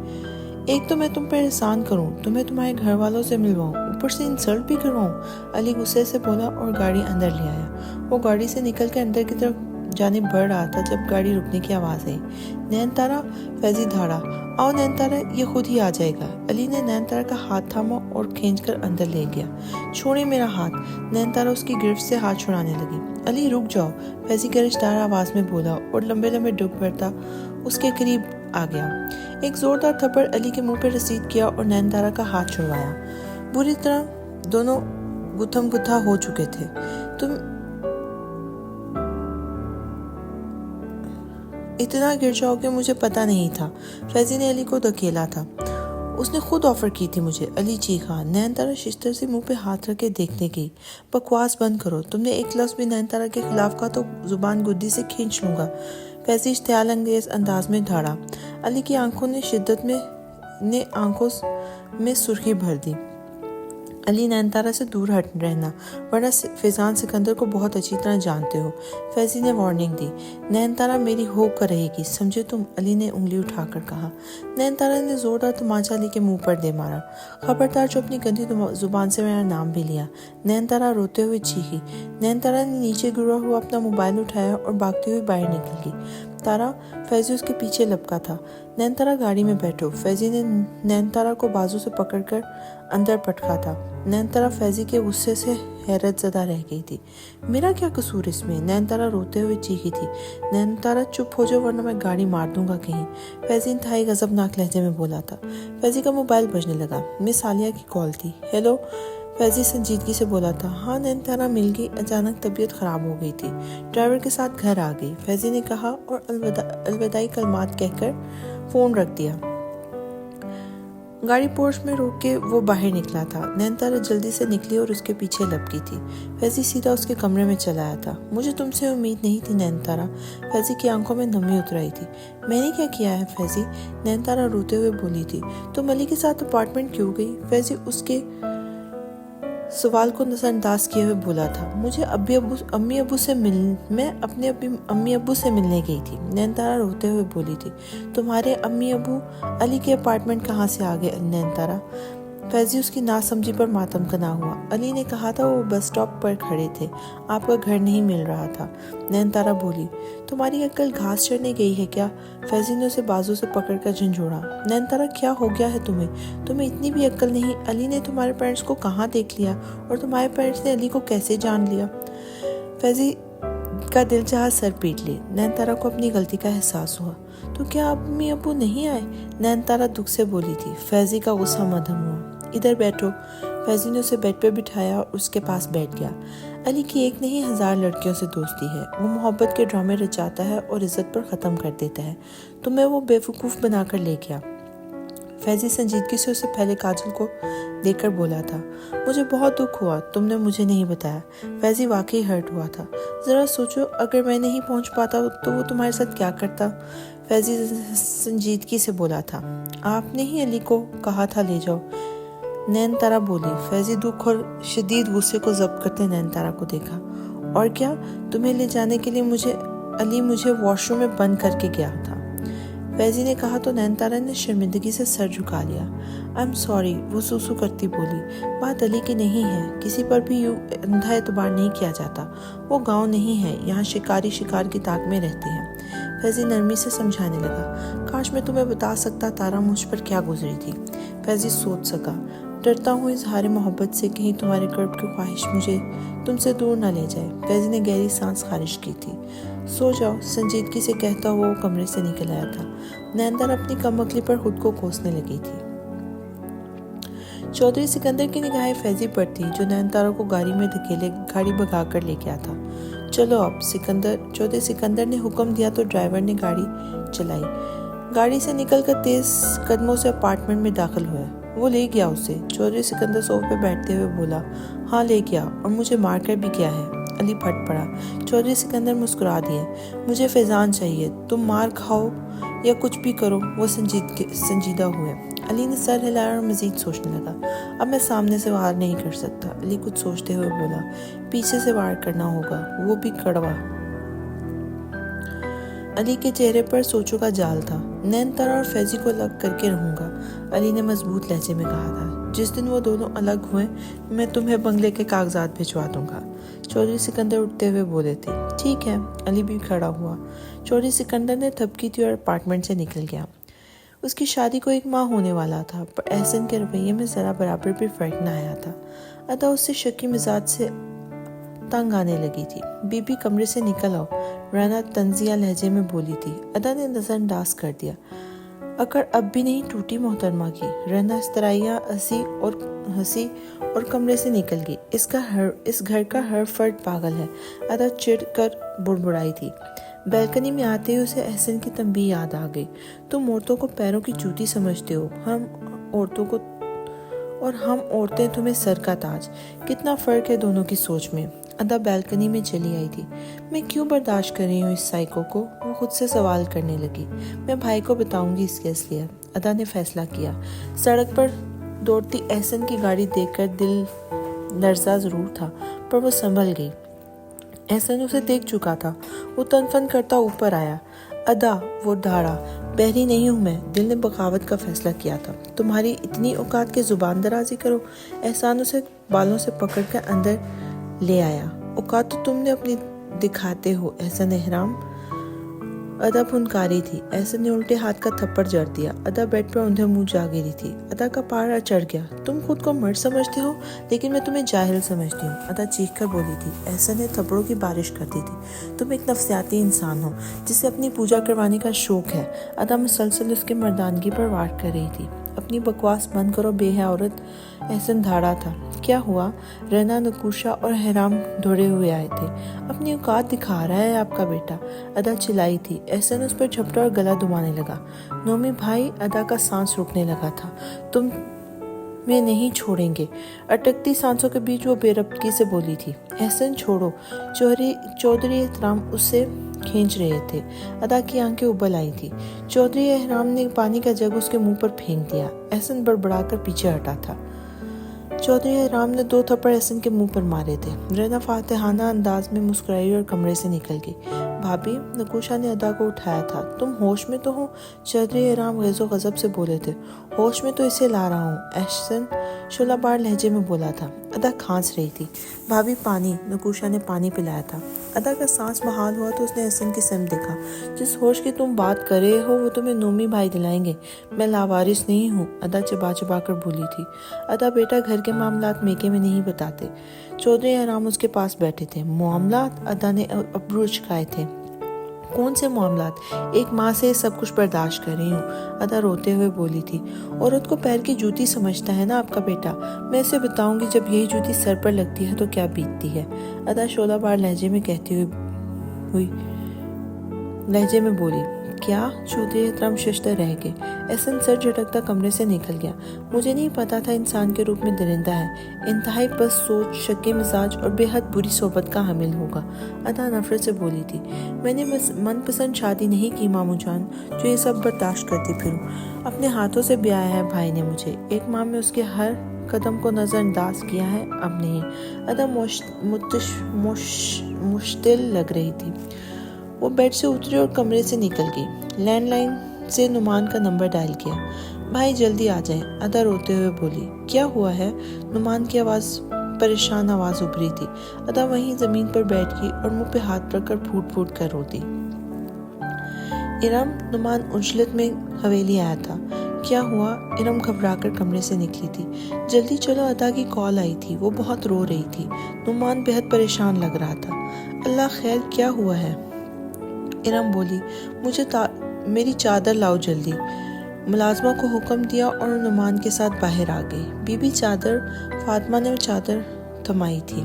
ایک تو میں تم پر احسان کروں، تمہیں تمہارے گھر والوں سے ملواؤں، اوپر سے انسلٹ بھی کرواؤں، علی غصے سے بولا اور گاڑی اندر لے آیا۔ وہ گاڑی سے نکل کے اندر کی طرف جانب بڑھ رہا تھا جب گاڑی رکنے کی آواز آئی۔ نین تارا، فیضی دھاڑا، آؤ نین تارا، یہ خود ہی آ جائے گا۔ علی نے نین تارا کا ہاتھ تھاما اور کھینچ کر اندر لے گیا۔ چھوڑیں میرا ہاتھ۔ نین تارا اس کی گرفت سے ہاتھ چھڑانے لگی۔ علی رک جاؤ، فیضی گرجدار آواز میں بولا اور لمبے لمبے ڈگ بھرتا اس کے قریب آ گیا۔ ایک زوردار تھپڑ علی کے منہ پہ رسید کیا اور نین تارا کا ہاتھ چھڑوایا۔ بری طرح دونوں گتھم گتھا ہو چکے تھے۔ تم اتنا گر جاؤ گے مجھے پتا نہیں تھا۔ فیضی نے علی کو دھکیلا تھا۔ اس نے خود آفر کی تھی مجھے، علی چیخا۔ نین تارا ششتر سے منہ پہ ہاتھ رکھ کے دیکھنے گئی۔ بکواس بند کرو، تم نے ایک لفظ بھی نین تارا کے خلاف کہا تو زبان گدی سے کھینچ لوں گا۔ فیضی اشتعال انگیز انداز میں دھاڑا۔ علی کی آنکھوں نے آنکھوں میں سرخی بھر دی۔ علی، نین تارا سے دور ہٹ رہنا، ورنہ فیضان سکندر کو بہت اچھی طرح جانتے ہو۔ فیضی نے وارننگ دی۔ نین تارا میری ہو کر رہے گی، سمجھے تم؟ علی نے انگلی اٹھا کر کہا۔ نین تارا نے زوردار تمانچہ علی کے منہ پر دے مارا۔ خبردار جو اپنی گندی زبان سے میرا نام بھی لیا۔ نین تارا روتے ہوئے چیخی۔ نین تارا نے نیچے گرا ہوا اپنا موبائل اٹھایا اور بھاگتی ہوئی باہر نکل گئی۔ تارا، فیضی اس کے پیچھے لپکا تھا۔ نین تارا گاڑی میں بیٹھو۔ فیضی نے نین تارا کو بازو سے پکڑ کر اندر پٹکا تھا۔ نین تارا فیضی کے غصے سے حیرت زدہ رہ گئی تھی۔ میرا کیا قصور اس میں؟ نین تارا روتے ہوئے چیخی تھی۔ نین تارا چپ ہو جاؤ ورنہ میں گاڑی مار دوں گا کہیں، فیضی انتہائی غضبناک لہجے میں بولا تھا۔ فیضی کا موبائل بجنے لگا۔ مس عالیہ کی کال تھی۔ ہیلو، فیضی سنجیدگی سے بولا تھا۔ ہاں، نین تارا مل گئی، اچانک طبیعت خراب ہو گئی تھی، ڈرائیور کے ساتھ گھر آ گئی، فیضی نے کہا اور الوداعی کلمات کہہ کر فون رکھ دیا۔ گاڑی پورش میں روک کے وہ باہر نکلا تھا۔ نین تارا جلدی سے نکلی اور اس کے پیچھے لپکی تھی۔ فیضی سیدھا اس کے کمرے میں چلا آیا تھا۔ مجھے تم سے امید نہیں تھی نین تارا۔ فیضی کی آنکھوں میں نمی اتر آئی تھی۔ میں نے کیا کیا ہے فیضی؟ نین تارا روتے ہوئے بولی تھی۔ تم علی کے ساتھ اپارٹمنٹ کیوں گئی؟ فیضی اس کے سوال کو نظر انداز کیے ہوئے بولا تھا۔ میں اپنے امی ابو سے ملنے گئی تھی۔ نین تارا روتے ہوئے بولی تھی۔ تمہارے امی ابو علی کے اپارٹمنٹ کہاں سے آگے نین تارا؟ فیضی اس کی ناسمجھی پر ماتم کنا ہوا۔ علی نے کہا تھا وہ بس سٹاپ پر کھڑے تھے، آپ کا گھر نہیں مل رہا تھا۔ نین تارا بولی۔ تمہاری عقل گھاس چرنے گئی ہے کیا؟ فیضی نے اسے بازو سے پکڑ کر جھنجھوڑا۔ نین تارا کیا ہو گیا ہے تمہیں اتنی بھی عقل نہیں؟ علی نے تمہارے پیرنٹس کو کہاں دیکھ لیا اور تمہارے پیرنٹس نے علی کو کیسے جان لیا؟ فیضی کا دل چاہا سر پیٹ لی۔ نین تارا کو اپنی غلطی کا احساس ہوا۔ تو کیا امی ابو نہیں آئے؟ نین تارا دکھ سے بولی تھی۔ فیضی کا غصہ مدھم ہوا۔ ادھر بیٹھو۔ فیضی نے اسے بیڈ پہ بٹھایا اور اس کے پاس بیٹھ گیا۔ علی کی ایک نہیں 1000 لڑکیوں سے دوستی ہے، وہ محبت کے ڈرامے رچاتا ہے اور عزت پر ختم کر دیتا ہے، تمہیں وہ بے وقوف بنا کر لے گیا۔ فیضی سنجیدگی سے اسے پہلے کاجل کو دیکھ کر بولا تھا۔ مجھے بہت دکھ ہوا، تم نے مجھے نہیں بتایا۔ فیضی واقعی ہرٹ ہوا تھا۔ ذرا سوچو، اگر میں نہیں پہنچ پاتا تو وہ تمہارے ساتھ کیا کرتا؟ فیضی سنجیدگی سے بولا تھا۔ آپ نے ہی علی کو کہا تھا لے جاؤ، نین تارا بولی۔ فیضی دکھ اور شدید غصے کو ضبط کرتے نین تارا کو دیکھا۔ اور کیا؟ تمہیں لے جانے کے لیے علی مجھے واش روم میں بند کر کے گیا تھا، فیضی نے کہا تو نین تارا نے شرمندگی سے سر جھکا لیا۔ I'm sorry، وہ سوسو کرتی بولی۔ بات علی کی نہیں ہے، کسی پر بھی یوں اندھا اعتبار نہیں کیا جاتا، وہ گاؤں نہیں ہے، یہاں شکاری شکار کی طاق میں رہتے ہیں۔ फैज़ी नरमी से समझाने लगा। काश मैं तुम्हें बता सकता तारा मुझ पर क्या गुजरी थी। फैज़ी सोच सका। डरता हूँ इजहार मोहब्बत से कहीं तुम्हारे कर्ब की ख्वाहिश मुझे तुमसे दूर न ले जाए। फैज़ी ने गहरी सांस खारिज की थी। सो जाओ, संजीदगी से कहता हुआ वो कमरे से निकल आया था। नैनतारा अपनी कमअक्ली पर खुद को कोसने लगी थी। चौधरी सिकंदर की निगाहें फैज़ी पर थी, जो नैनतारा को गाड़ी में धकेले गाड़ी भगा कर ले गया था। चलो अब, चौधरी सिकंदर ने हुक्म दिया तो ड्राइवर ने गाड़ी चलाई। गाड़ी से निकलकर तेज कदमों से अपार्टमेंट में दाखिल हुआ। वो ले गया उसे। चौधरी सिकंदर सोफे पे बैठते हुए बोला, हाँ ले गया, और मुझे मार कर भी गया है। अली फट पड़ा। चौधरी सिकंदर मुस्कुरा दिए। मुझे फैजान चाहिए, तुम मार खाओ या कुछ भी करो। वो संजीदा हुए। अली ने सर हिलाया और मजीद सोचने लगा। अब मैं सामने से वार नहीं कर सकता। अली कुछ सोचते हुए बोला, पीछे से वार करना होगा, वो भी कड़वा। अली के चेहरे पर सोचों का जाल था। नैनतारा और फैज़ी को अलग करके रहूंगा, अली ने मजबूत लहजे में कहा था। जिस दिन वो दोनों अलग हुए, मैं तुम्हें बंगले के कागजात भिजवा दूंगा। चौधरी सिकंदर उठते हुए बोले थे। ठीक है। अली भी खड़ा हुआ। चौधरी सिकंदर ने थपकी थी और अपार्टमेंट से निकल गया। उसकी शादी को 1 माह होने वाला था, पर एहसन के रवैये में जरा बराबर भी फर्क न आया था। अदा उससे शकी मिजाज से तंग आने लगी थी। बीबी कमरे से निकल आओ, राना तंजिया लहजे में बोली थी। अदा ने नजरअंदाज कर दिया। अकड़ अब भी नहीं टूटी मोहतरमा की। राना इस्तराइया हंसी और कमरे से निकल गई। इस घर का हर फर्द पागल है, अदा चिढ़ कर बुड़बुड़ाई थी। बैल्कनी में आते ही उसे एहसन की तंबीह याद आ गई। तुम औरतों को पैरों की जूती समझते हो, हम औरतें तुम्हें सर का ताज। कितना फर्क है दोनों की सोच में। अदा बैल्कनी में चली आई थी। मैं क्यों बर्दाश्त कर रही हूँ इस साइको को, वो खुद से सवाल करने लगी। मैं भाई को बताऊंगी इसकी असलियत, अदा ने फैसला किया। सड़क पर दौड़ती एहसन की गाड़ी देखकर दिल लर्जा जरूर था, पर वो संभल गई। एहसन उसे देख चुका था। वो तनफन करता ऊपर आया। अदा, वो दहाड़ा, बहरी नहीं हूँ मैं, दिल ने बगावत का फैसला किया था। तुम्हारी इतनी औकात के जुबान दराजी करो। एहसान उसे बालों से पकड़कर अंदर ले आया। औकात तो तुमने अपनी दिखाते हो एहसन एहराम। अदा फुनकारी थी। एहसन ने उल्टे हाथ का थप्पड़ जड़ दिया। अदा बेड पर औंधे मुंह जा गिरी थी। अदा का पारा चढ़ गया। तुम खुद को मर्द समझते हो, लेकिन मैं तुम्हें जाहिल समझती हूँ, अदा चीख कर बोली थी। एहसन ने थप्पड़ों की बारिश कर दी थी। तुम एक नफसियाती इंसान हो जिसे अपनी पूजा करवाने का शौक है। अदा मुसलसल उसके मर्दानगी पर वार कर रही थी। अपनी बकवास बंद करो बेहया औरत। एहसन धाड़ा था। क्या हुआ? रना, नकूशा और हैराम दौड़े हुए आए थे। अपनी औकात दिखा रहा है आपका बेटा, अदा चिल्लाई थी। एहसन उस पर झपटा और गला दुमाने लगा। नोमी भाई, अदा का सांस रुकने लगा था। तुम में नहीं छोड़ेंगे। अटकती सांसों के बीच वो बेरबकी से बोली थी। एहसन छोड़ो। चौधरी एहतराम उसे खींच रहे थे। अदा की आंखें उबल आई थी। चौधरी एहतराम ने पानी का जग उसके मुंह पर फेंक दिया। एहसन बड़बड़ाकर पीछे हटा था। चौधरी एहतराम ने 2 थप्पड़ एहसन के मुंह पर मारे थे। रना फातिहाना अंदाज में मुस्कुराई और कमरे से निकल गई। भाभी, नकूशा ने अदा को उठाया था। तुम होश में तो हो? चौधरी एहतराम गैज़ो गज़ब से बोले थे। होश में तो इसे ला रहा हूँ, एहसन शोलाबार लहजे में बोला था। अदा खांस रही थी। भाभी पानी, नकूशा ने पानी पिलाया था। अदा का सांस बहाल हुआ तो उसने एहसन की समत देखा। जिस होश की तुम बात कर रहे हो वो तुम्हें नोमी भाई दिलाएंगे। मैं लावारिस नहीं हूँ, अदा चबा चबा कर बोली थी। अदा बेटा, घर के मामलात मेके में नहीं बताते। चौधरी एहतराम उसके पास बैठे थे। मामलात? अदा ने अब्रू उचकाए थे। कौन से मामलात? 1 माह से सब कुछ बर्दाश्त कर रही हूँ, अदा रोते हुए बोली थी। औरत को पैर की जूती समझता है ना आपका बेटा। मैं इसे बताऊंगी जब यही जूती सर पर लगती है तो क्या बीतती है, अदा शोलाबार लहजे में बोली। क्या? चौधरी एहतराम शशतर रह गए। एहसन सर झटकता कमरे से निकल गया। मुझे नहीं पता था इंसान के रूप में दरिंदा है। इंतहाई बस सोच, शक्के मिजाज और बेहद बुरी सोबत का हामिल होगा, अदा नफरत से बोली थी। मैंने मनपसंद शादी नहीं की मामू जान, जो ये सब बर्दाश्त करती फिरूं। अपने हाथों से ब्याया है भाई ने मुझे। 1 माह में उसके हर कदम को नजरअंदाज किया है, अब नहीं। अदा मुश्तिल लग रही थी। वो बेड से उतरी और कमरे से निकल गई। लैंडलाइन से नुमान का नंबर डायल किया। भाई जल्दी आ जाएं, अदा रोते हुए बोली। क्या हुआ है? नुमान की परेशान आवाज उभरी थी। अदा वहीं जमीन पर बैठ गई और मुंह पे हाथ रखकर फूट फूट कर रोती। ارم نعمان عجلت میں حویلی آیا تھا۔ کیا ہوا؟ ارم گھبرا کر کمرے سے نکلی تھی۔ جلدی چلو، ادا کی کال آئی تھی، وہ بہت رو رہی تھی۔ نعمان بہت پریشان لگ رہا تھا۔ اللہ خیر، کیا ہوا ہے؟ ارم بولی، مجھے میری چادر لاؤ جلدی۔ ملازمہ کو حکم دیا اور نعمان کے ساتھ باہر آ گئی۔ بی بی چادر، فاطمہ نے چادر تھمائی تھی۔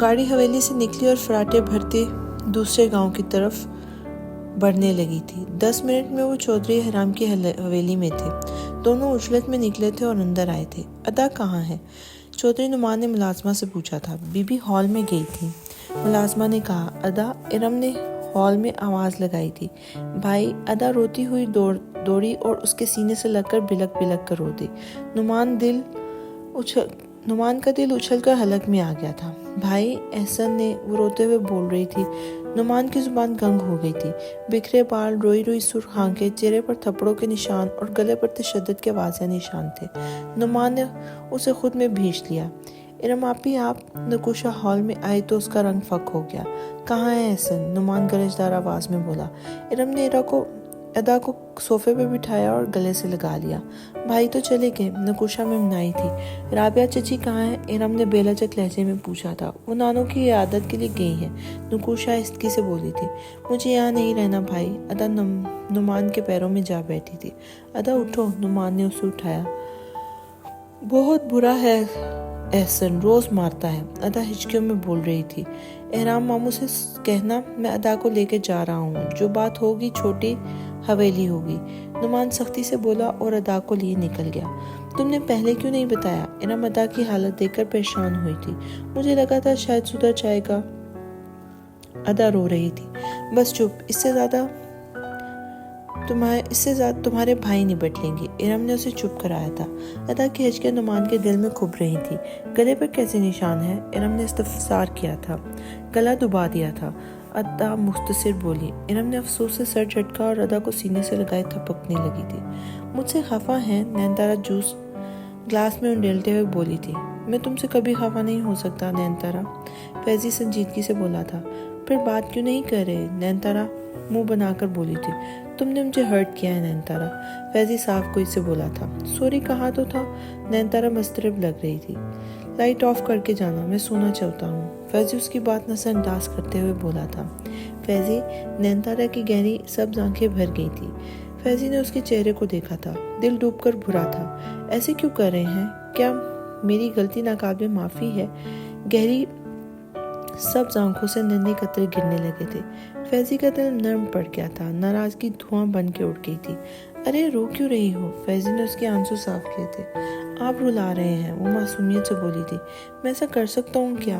گاڑی حویلی سے نکلی اور فراٹے بھرتے دوسرے گاؤں کی طرف بڑھنے لگی تھی۔ 10 منٹ میں وہ چودھری احرام کی حویلی میں تھے۔ دونوں عجلت میں نکلے تھے اور اندر آئے تھے۔ ادا کہاں ہے؟ چودھری نعمان نے ملازمہ سے پوچھا تھا۔ بی بی ہال میں گئی تھی، ملازمہ نے کہا۔ ادا، ارم نے ہال میں آواز لگائی تھی۔ بھائی، ادا روتی ہوئی دوڑی اور اس کے سینے سے لگ کر بلک بلک کر رو دی۔ نعمان کا دل اچھل کر حلق میں آ گیا تھا۔ بھائی، احسن نے، وہ روتے ہوئے بول رہی تھی۔ نعمان کی زبان گنگ ہو گئی تھی۔ بکھرے بال، روئی سرخ آنکھیں، چہرے پر تھپڑوں کے نشان اور گلے پر تشدد کے واضح نشان تھے۔ نعمان نے اسے خود میں بھیج لیا۔ ارم آپی، آپ؟ نکوشا ہال میں آئی تو اس کا رنگ فک ہو گیا۔ کہاں ہے احسن؟ نعمان گرجدار آواز میں بولا۔ ارم نے ادا کو صوفے پہ بٹھایا اور گلے سے لگا لیا۔ بھائی تو چلے گئے، نکوشا میں منائی تھی۔ رابعہ چچی کہاں ہے؟ ارم نے بے لچک لہجے میں پوچھا تھا۔ وہ نانوں کی عیادت کے لیے گئی ہیں، نکوشا آہستگی سے بولی تھی۔ مجھے یہاں نہیں رہنا بھائی، ادا نعمان کے پیروں میں جا بیٹھی تھی۔ ادا اٹھو، نعمان نے اسے اٹھایا۔ بہت برا ہے احسن، روز مارتا ہے، ادا ہچکیوں میں بول رہی تھی۔ احرام ماموں سے کہنا میں ادا کو لے کے جا رہا ہوں، جو بات ہوگی چھوٹی حویلی ہوگی، نعمان سختی سے بولا اور ادا کو لیے نکل گیا۔ تم نے پہلے کیوں نہیں بتایا؟ ارم ادا کی حالت دیکھ کر پریشان ہوئی تھی۔ مجھے لگا تھا شاید سدھر جائے گا۔ ادا رو رہی تھی۔ بس چپ، اس سے زیادہ تمہارے بھائی نبٹ لیں گے۔ ارم نے اسے چپ کرایا تھا۔ ادا کی ہچکیاں نعمان کے دل میں کھب رہی تھی۔ گلے پر کیسے نشان ہے؟ ارم نے استفسار کیا تھا۔ گلا دبا دیا تھا، ادا مختصر بولی۔ ارم نے افسوس سے سر جھٹکا اور ادا کو سینے سے لگائے تھپکنے لگی تھی۔ مجھ سے خفا ہیں؟ نینتارا جوس گلاس میں انڈیلتے ہوئے بولی تھی۔ میں تم سے کبھی خفا نہیں ہو سکتا نینتارا، فیضی سنجیدگی سے بولا تھا۔ پھر بات کیوں نہیں کر رہے؟ نینتارا منہ بنا کر بولی تھی۔ تم نے مجھے ہرٹ کیا ہے نینتارا، فیضی صاف کوئی سے بولا تھا۔ سوری کہا تو تھا، نینتارا مضطرب لگ رہی تھی۔ لائٹ آف کر کے جانا، میں سونا چاہتا ہوں، فیضی اس کی بات نظر انداز کرتے ہوئے بولا تھا۔ فیضی، نینتارا کی گہری سبز آنکھیں بھر گئی تھی۔ فیضی نے اس کے چہرے کو دیکھا تھا، دل ڈوب کر بھرا تھا۔ ایسے کیوں کر رہے ہیں؟ کیا میری غلطی ناقابل معافی ہے؟ گہری سبز آنکھوں سے ننھے قطرے گرنے لگے تھے۔ فیضی کا دل نرم پڑ گیا تھا، ناراضگی دھواں بن کے اڑ گئی تھی۔ ارے رو کیوں رہی ہو؟ فیضی نے اس کے آنسو صاف کیے تھے۔ آپ رلا رہے ہیں، وہ معصومیت سے بولی تھی۔ میں ایسا کر سکتا ہوں کیا؟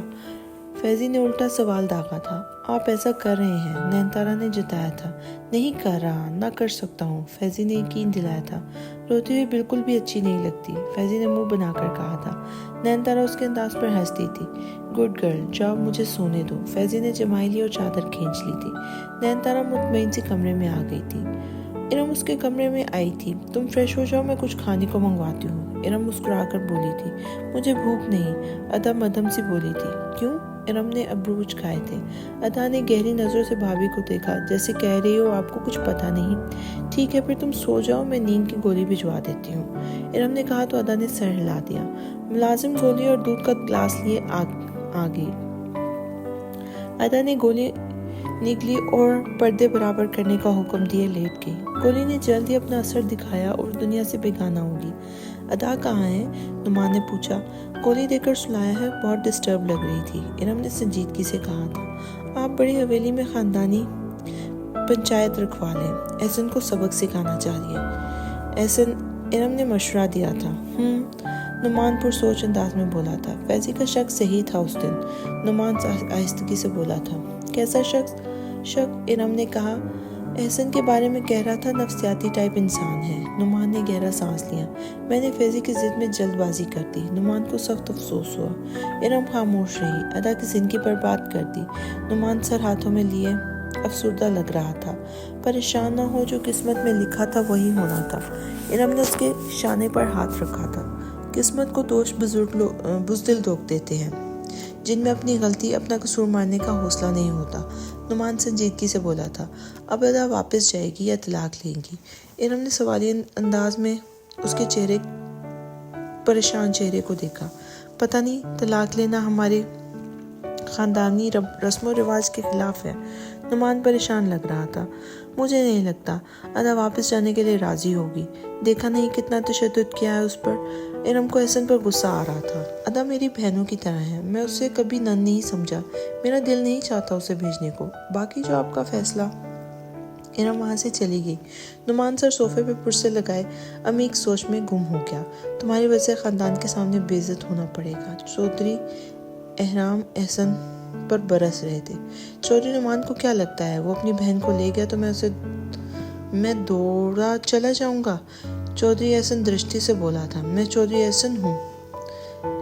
فیضی نے الٹا سوال داغا تھا۔ آپ ایسا کر رہے ہیں، نینتارا نے جتایا تھا۔ نہیں کر رہا، نہ کر سکتا ہوں، فیضی نے یقین دلایا تھا۔ روتی ہوئی بالکل بھی اچھی نہیں لگتی، فیضی نے منہ بنا کر کہا تھا۔ نینتارا اس کے انداز پر ہنستی تھی۔ گڈ گرل، جاؤ مجھے سونے دو، فیضی نے جمائی لی اور چادر کھینچ لی تھی۔ نینتارا مطمئن سی کمرے میں آ گئی تھی۔ ارم اس کے کمرے میں آئی تھی۔ تم فریش ہو جاؤ، میں کچھ کھانے کو منگواتی ہوں، ارم مسکرا کر بولی تھی۔ مجھے بھوک نہیں، ادا مدھم سی بولی تھی۔ کیوں؟ ارم نے ابرو اچکائے تھے۔ ادا نے گہری نظروں سے بھابھی کو دیکھا، جیسے کہہ رہی ہو آپ کو کچھ پتہ نہیں۔ ٹھیک ہے، پھر تم سو جاؤ، میں نیند کی گولی بھجوا دیتی ہوں، ارم نے کہا تو ادا نے سر ہلا دیا۔ ملازم گولی اور دودھ کا گلاس لیے آ گئی۔ ادا نے گولی نگلی اور پردے برابر کرنے کا حکم دیے لیٹ گئی۔ گولی نے جلد ہی اپنا اثر دکھایا اور دنیا سے بیگانہ ہوگی۔ ادا کہاں ہے؟ نعمان نے پوچھا۔ گولی دے کر سلایا ہے، بہت ڈسٹرب لگ رہی تھی، ارم نے سنجیدگی سے کہا تھا۔ آپ بڑی حویلی میں خاندانی پنچایت رکھوا لیں، احسن کو سبق سکھانا چاہیے، احسن، ارم نے مشورہ دیا تھا۔ نعمان پرسوچ انداز میں بولا تھا۔ فیضی کا شک صحیح تھا اس دن، نعمان آہستگی سے بولا تھا۔ کیسا شک؟ ارم نے کہا۔ احسن کے بارے میں کہہ رہا تھا نفسیاتی ٹائپ انسان ہے۔ نعمان نے گہرا سانس لیا۔ میں نے فیضی کی ضد میں جلد بازی کر دی، نعمان کو سخت افسوس ہوا۔ ارم خاموش رہی۔ ادا کی زندگی برباد کر دی۔ نعمان سر ہاتھوں میں لیے افسردہ لگ رہا تھا۔ پریشان نہ ہو، جو قسمت میں لکھا تھا وہی ہونا تھا۔ ارم نے اس کے شانے پر ہاتھ رکھا تھا۔ قسمت کو دوش بزدل لوگ دیتے ہیں، جن میں اپنی غلطی اپنا قصور ماننے کا حوصلہ نہیں ہوتا۔ نعمان سنجیدگی سے بولا تھا، اب ادا واپس جائے گی یا طلاق لیں گی؟ ارم نے سوالیہ انداز میں اس کے پریشان چہرے کو دیکھا۔ پتہ نہیں، طلاق لینا ہمارے خاندانی رسم و رواج کے خلاف ہے۔ نعمان پریشان لگ رہا تھا۔ مجھے نہیں لگتا ادا واپس جانے کے لیے راضی ہوگی۔ دیکھا نہیں کتنا تشدد کیا ہے اس پر۔ ارم کو احسن پر غصہ آ رہا تھا۔ ادا میری بہنوں کی طرح ہے، میں اسے کبھی نن نہیں سمجھا، میرا دل نہیں چاہتا اسے بھیجنے کو، باقی جو آپ کا فیصلہ۔ ارم وہاں سے چلی گئی۔ نعمان سر صوفے پہ پرسے لگائے عمیق سوچ میں گم ہو گیا۔ تمہاری وجہ سے خاندان کے سامنے بے عزت ہونا پڑے گا۔ چودھری احرام احسن پر برس رہے تھے۔ چودھری نعمان کو کیا لگتا ہے وہ اپنی بہن کو لے گیا تو میں دوڑا چلا جاؤں گا؟ چودھری احسن درشٹی سے بولا تھا۔ میں چودھری احسن ہوں،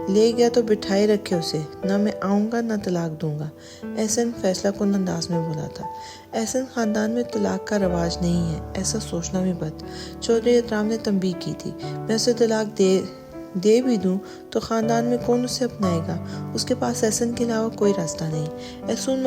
لے گیا تو بٹھائے رکھے اسے، نہ میں آؤں گا نہ طلاق دوں گا، احسن فیصلہ کن انداز میں بولا تھا۔ احسن خاندان میں طلاق کا رواج نہیں ہے، ایسا سوچنا بھی بد۔ چودھری احترام نے تنبیہ کی تھی، میں اسے طلاق دے بھی دوں تو خاندان میں کون اسے اپنائے گا؟ اس کے پاس احسن کے علاوہ کوئی راستہ نہیں۔ احسن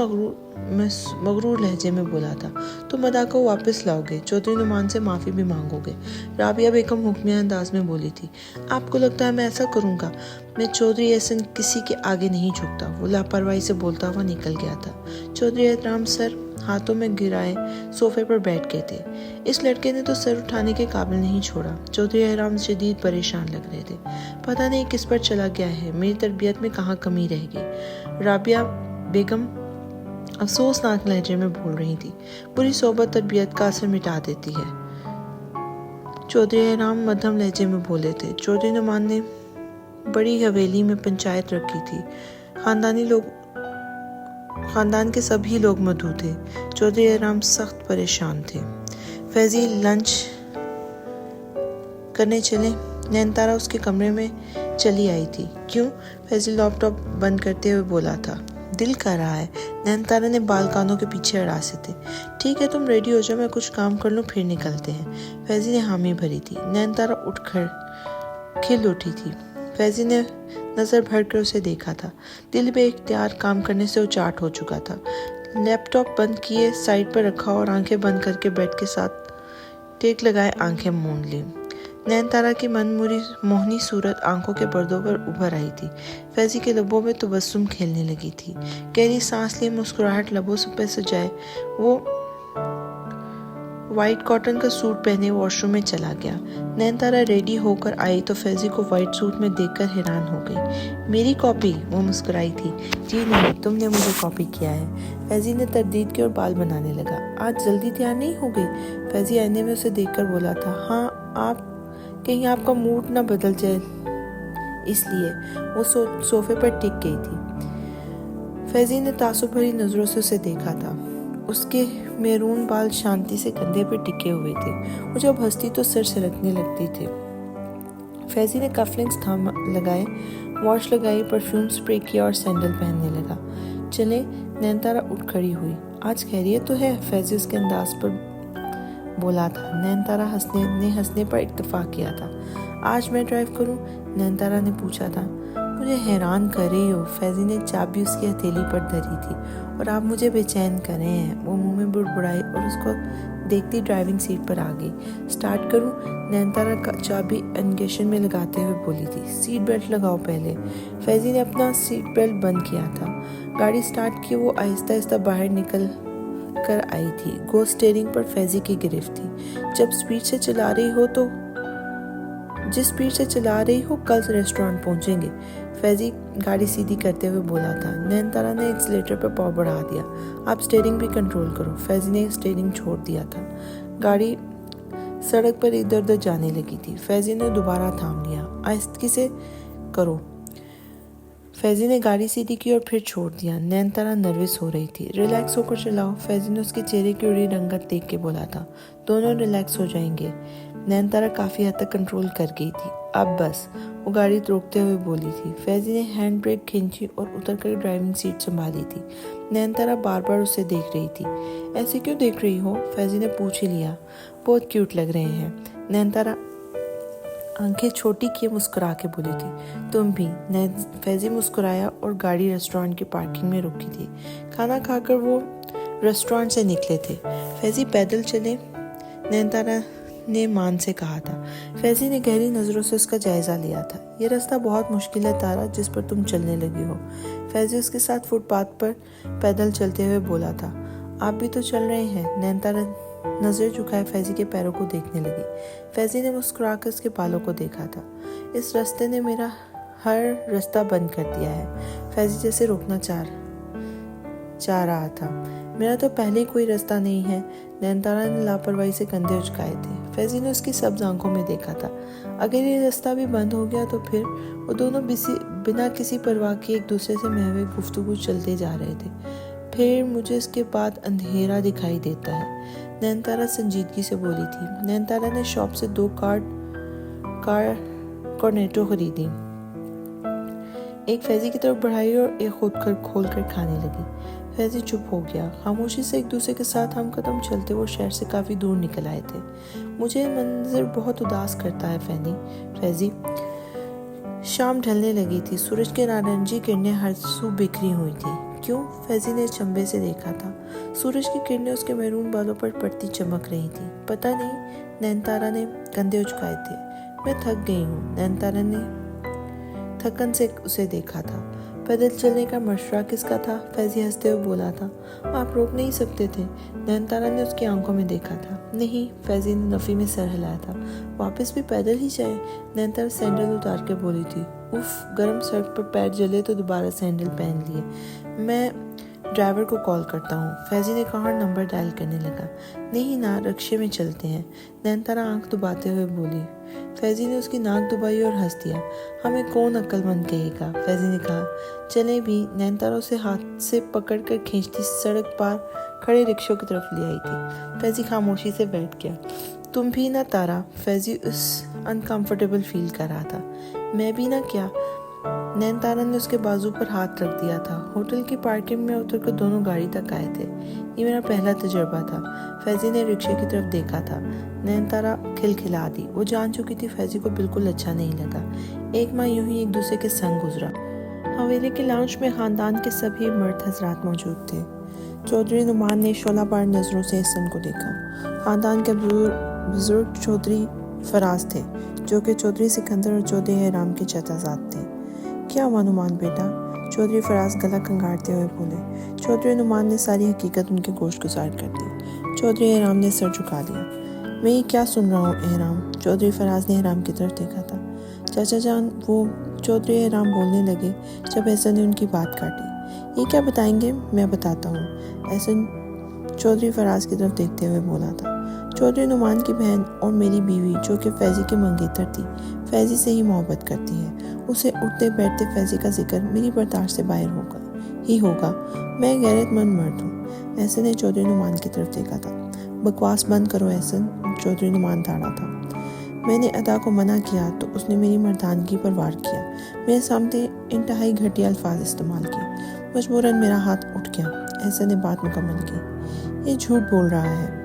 مغرور لہجے میں بولا تھا، تم ادا کو واپس لاؤ گے، چودھری نعمان سے معافی بھی مانگو گے؟ رابعہ بیگم حکمیہ انداز میں بولی تھی، آپ کو لگتا ہے میں ایسا کروں گا؟ میں چودھری احسن کسی کے آگے نہیں جھکتا۔ وہ لاپرواہی سے بولتا ہوا نکل گیا تھا۔ چودھری احترام سر ہاتھوں میں گرائے صوفے پر بیٹھ گئے تھے۔ اس لڑکے نے تو سر اٹھانے کے قابل نہیں چھوڑا۔ چودھری احرام شدید پریشان لگ رہے تھے۔ پتہ نہیں کس پر چلا گیا ہے، میری تربیت میں کہاں کمی رہ گئی۔ رابعہ بیگم افسوسناک لہجے میں بول رہی تھی، بری صحبت تربیت کا اثر مٹا دیتی ہے۔ چودھری احرام مدھم لہجے میں بولے تھے، چودھری نعمان نے بڑی حویلی میں پنچایت رکھی تھی، خاندان کے سبھی لوگ مدعو تھے۔ چودھری احرام سخت پریشان تھے۔ فیضی لنچ کرنے چلیں؟ نینتارا اس کے کمرے میں چلی آئی تھی۔ کیوں؟ فیضی لیپ ٹاپ بند کرتے ہوئے بولا تھا۔ دل کر رہا ہے۔ نینتارا نے بال کانوں کے پیچھے اڑاسے تھے۔ ٹھیک ہے تم ریڈی ہو جاؤ، میں کچھ کام کر لوں پھر نکلتے ہیں۔ فیضی نے حامی بھری تھی۔ نینتارا اٹھ کر کھل اٹھی تھی۔ فیضی نے نظر بھر کر اسے دیکھا تھا۔ دل بے اختیار کام کرنے سے اچاٹ ہو چکا تھا۔ لیپ ٹاپ بند کیے سائڈ پر رکھا اور آنکھیں بند کر کے بیڈ کے ساتھ ٹیک لگائے آنکھیں موند لی۔ نینتارا کی موہنی صورت آنکھوں کے پردوں پر ابھر آئی تھی۔ فیضی کے لبوں میں تبسم کھیلنے لگی تھی۔ گہری سانس لی، مسکراہٹ لبوں پہ سجائے وہ وائٹ کاٹن کا سوٹ پہنے واش روم میں چلا گیا۔ نینتارا ریڈی ہو کر آئی تو فیضی کو وائٹ سوٹ میں دیکھ کر حیران ہو گئی۔ میری کاپی؟ وہ مسکرائی تھی۔ جی نہیں، تم نے مجھے کاپی کیا ہے۔ فیضی نے تردید کی اور بال بنانے لگا۔ آج جلدی تیار نہیں ہو گئی؟ فیضی آئینے میں اسے دیکھ کر بولا تھا، ہاں کہیں آپ کا موڈ نہ بدل جائے اس لیے۔ وہ صوفے پر ٹک گئی تھی۔ فیضی نے تعصب بھری نظروں سے اسے دیکھا تھا۔ اس کے میرون بال شانتی سے کندھے پر ٹکے ہوئے تھے۔ وہ جب ہنستی تو سر سرکنے لگتی تھے۔ فیضی نے کف لنکس لگائے، واش لگائی، پرفیوم سپرے کیا اور سینڈل پہننے لگا۔ چلیں؟ نینتارا اٹھ کھڑی ہوئی۔ آج خیریت تو ہے؟ فیضی اس کے انداز پر بولا تھا۔ نینتارا نے ہنسنے پر اتفاق کیا تھا۔ آج میں ڈرائیو کروں؟ نینتارا نے پوچھا تھا۔ مجھے حیران کر رہی ہو۔ فیضی نے چابی اس کی ہتھیلی پر دھری تھی۔ اور آپ مجھے بے چین کر رہے ہیں۔ وہ منہ میں بڑبڑائی اور اس کو دیکھتی ڈرائیونگ سیٹ پر آ گئی۔ سٹارٹ کروں؟ نینتارا چابی انگیشن میں لگاتے ہوئے بولی تھی۔ سیٹ بیلٹ لگاؤ پہلے۔ فیضی نے اپنا سیٹ بیلٹ بند کیا تھا۔ گاڑی سٹارٹ کی، وہ آہستہ آہستہ باہر نکل کر آئی تھی۔ گو سٹیئرنگ پر فیضی کی گرفت تھی۔ جس سپیڈ سے چلا رہی ہو کل ریسٹورانٹ پہنچیں گے، فیضی گاڑی سیدھی کرتے ہوئے بولا تھا۔ نینتارا نے ایکسیلیٹر پر پاؤں بڑھا دیا۔ آپ سٹیئرنگ بھی کنٹرول کرو۔ فیضی نے سٹیئرنگ چھوڑ دیا تھا۔ گاڑی سڑک پر ادھر ادھر جانے لگی تھی۔ فیضی نے دوبارہ تھام لیا۔ آہستگی سے کرو۔ فیضی نے گاڑی سیدھی کی اور پھر چھوڑ دیا۔ نینتارا نروس ہو رہی تھی۔ ریلیکس ہو کر چلاؤ۔ فیضی نے اس کے چہرے کی اڑی رنگت دیکھ کے بولا تھا۔ دونوں ریلیکس ہو جائیں گے۔ نینتارا کافی حد تک کنٹرول کر گئی تھی۔ اب بس، وہ گاڑی روکتے ہوئے بولی تھی۔ فیضی نے ہینڈ بریک کھینچی اور اتر کر ڈرائیونگ سیٹ سنبھالی تھی۔ نینتارا بار بار اسے دیکھ رہی تھی۔ ایسے کیوں دیکھ رہی ہو؟ فیضی نے پوچھ ہی لیا۔ بہت کیوٹ لگ رہے ہیں۔ نینتارا आंखें छोटी किए मुस्कुरा के बोली थी, तुम भी। फैज़ी मुस्कुराया और गाड़ी रेस्टोरेंट की पार्किंग में रुकी थी। खाना खाकर वो रेस्टोरेंट से निकले थे। फैज़ी पैदल चले, नैनतारा ने मान से कहा था। फैज़ी ने गहरी नज़रों से उसका जायज़ा लिया था। ये रास्ता बहुत मुश्किल है तारा, जिस पर तुम चलने लगी हो। फैज़ी उसके साथ फुटपाथ पर पैदल चलते हुए बोला था। आप भी तो चल रहे हैं। नैनतारा नज़र झुकाए फैज़ी के पैरों को देखने लगी। फैज़ी ने मुस्कुराकर उसके बालों को देखा था। इस रास्ते ने मेरा हर रास्ता बंद कर दिया है। फैज़ी जैसे रोकना चाह रहा था। मेरा तो पहले ही कोई रास्ता नहीं है। नैनतारा ने लापरवाही से कंधे उचकाए थे। फैज़ी ने उसकी सब्ज आंखों में देखा था। अगर ये रास्ता भी बंद हो गया तो फिर वो दोनों बिना किसी परवाह के एक दूसरे से महवे गुफ्तगू चलते जा रहे थे। फिर मुझे इसके बाद अंधेरा दिखाई देता है, नैनतारा संजीदगी से बोली थी। नैनतारा ने शॉप से 2 कॉर्नेटो खरीदी, एक फैज़ी की तरफ बढ़ाई और एक खुद खोल कर खाने लगी। फैज़ी चुप हो गया। खामोशी से एक दूसरे के साथ हम कदम चलते वो शहर से काफ़ी दूर निकल आए थे। मुझे मंजर बहुत उदास करता है फैज़ी। शाम ढलने लगी थी। सूरज के नारंगी किरणें हर सू बिखरी हुई थी। क्यों? फैज़ी ने चंबे से देखा था। सूरज की किरणें उसके मैरून बालों पर पड़ती चमक रही थी। पता नहीं, नैनतारा ने कंधे उचकाए थे। मैं थक गई हूँ। नैनतारा ने थकन से उसे देखा था। पैदल चलने का मशवरा किसका था? फैज़ी हंसते हुए बोला था। आप रोक नहीं सकते थे। नैनतारा ने उसकी आंखों में देखा था। नहीं, फैज़ी ने नफ़ी में सर हिलाया था। वापस भी पैदल ही जाए। नैनतारा सैंडल उतार के बोली थी। उफ, गर्म सड़क पर पैर जले तो दोबारा सैंडल पहन लिए। मैं ड्राइवर को कॉल करता हूँ। फैज़ी ने कहा और नंबर डायल करने लगा। नहीं ना, रिक्शे में चलते हैं। नैनतारा आंख दबाते हुए बोली। फैज़ी ने उसकी नाक दबाई और हंस दिया। हमें कौन अक्लमंद कहेगा? फैज़ी ने कहा। चले भी। नैनतारा उसे हाथ से पकड़ कर खींचती सड़क पार खड़े रिक्शों की तरफ ले आई थी। फैज़ी खामोशी से बैठ गया। तुम भी ना तारा? फैज़ी उस अनकंफर्टेबल फील कर रहा था। मैं भी ना क्या? नैनतारा ने उसके बाजू पर हाथ रख दिया था। होटल की पार्किंग में उतरकर दोनों गाड़ी तक आए थे। ये मेरा पहला तजुर्बा था। फैज़ी ने रिक्शे की तरफ देखा था। नैनतारा खिलखिला दी। वो जान चुकी थी फैज़ी को बिल्कुल अच्छा नहीं लगा। एक माह यूं ही एक दूसरे के संग गुजरा। हवेली के लाउंज में खानदान के सभी मर्द हजरात मौजूद थे। चौधरी नुमान ने शोलाबार नज़रों से एहसन को देखा। खानदान के बुजुर्ग चौधरी फराज थे, जो कि चौधरी सिकंदर और चौधरी हैराम के चचाजाद थे। क्या हुआ नुमान बेटा? चौधरी फराज गला खंगारते हुए बोले। चौधरी नुमान ने सारी हकीकत उनके गोश गुजार कर दी। चौधरी हैराम ने सर झुका दिया। मैं ये क्या सुन रहा हूँ हैराम? चौधरी फराज ने हैराम की तरफ देखा था। चाचा जान, वो चौधरी हैराम बोलने लगे जब एहसन ने उनकी बात काटी। ये क्या बताएंगे? मैं बताता हूँ। एहसन चौधरी फराज की तरफ देखते हुए बोला था। चौधरी नुमान की बहन और मेरी बीवी, जो कि फैज़ी की मंगेतर थी, फैज़ी से ही मोहब्बत करती है। उसे उठते बैठते फैज़ी का जिक्र मेरी बर्दाश्त से बाहर होगा। मैं गैरतमंद मर्द हूँ। एहसन ने चौधरी नुमान की तरफ देखा था। बकवास बंद करो एहसन। चौधरी नुमान ताड़ा था। मैंने अदा को मना किया तो उसने मेरी मर्दानगी पर वार किया। मेरे सामने इंतहाई घटिया अल्फाज इस्तेमाल किए। मजबूरन मेरा हाथ उठ गया। एहसन ने बात मुकम्मल की। ये झूठ बोल रहा है।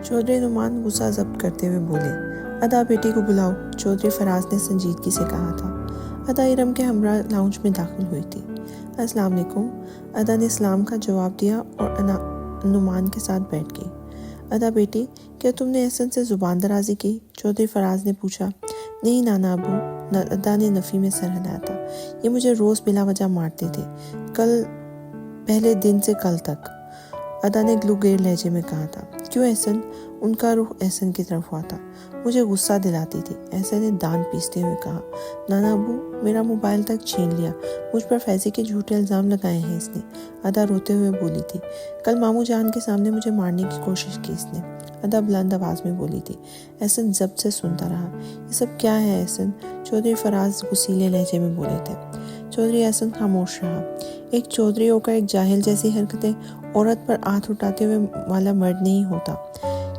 चौधरी नुमान गुस्सा जब्त करते हुए बोले। अदा बेटी को बुलाओ। चौधरी फराज ने संजीदगी से कहा था। अदा इरम के हमरा लाउंज में दाखिल हुई थी। अस्सलाम वालेकुम। अदा ने सलाम का जवाब दिया और नुमान के साथ बैठ गई। अदा बेटी, क्या तुमने एहसन से जुबान दराजी की? चौधरी फराज ने पूछा। नहीं नाना अबू। अदा ने नफ़ी में सर हिलाया था। ये मुझे रोज़ बिला वजह मारते थे, पहले दिन से कल तक। अदा ने ग्लूगेर लहजे में कहा था। क्यों एहसन? उनका रुख एहसन की तरफ हुआ था। मुझे गुस्सा दिलाती थी। एहसन ने दान पीसते हुए कहा। नाना अबू, मेरा मोबाइल तक छीन लिया। मुझ पर फैज़ी के झूठे इल्ज़ाम लगाए हैं इसने। अदा रोते हुए बोली थी। कल मामू जान के सामने मुझे मारने की कोशिश की इसने। अदा बुलंद आवाज़ में बोली थी। एहसन जब्त से सुनता रहा। ये सब क्या है एहसन? चौधरी फराज गुस्सीले लहजे में बोले थे। चौधरी एहसन खामोश रहा। एक चौधरी होकर एक जाहिल जैसी हरकतें औरत पर हाथ उठाते हुए वाला मर्द नहीं होता।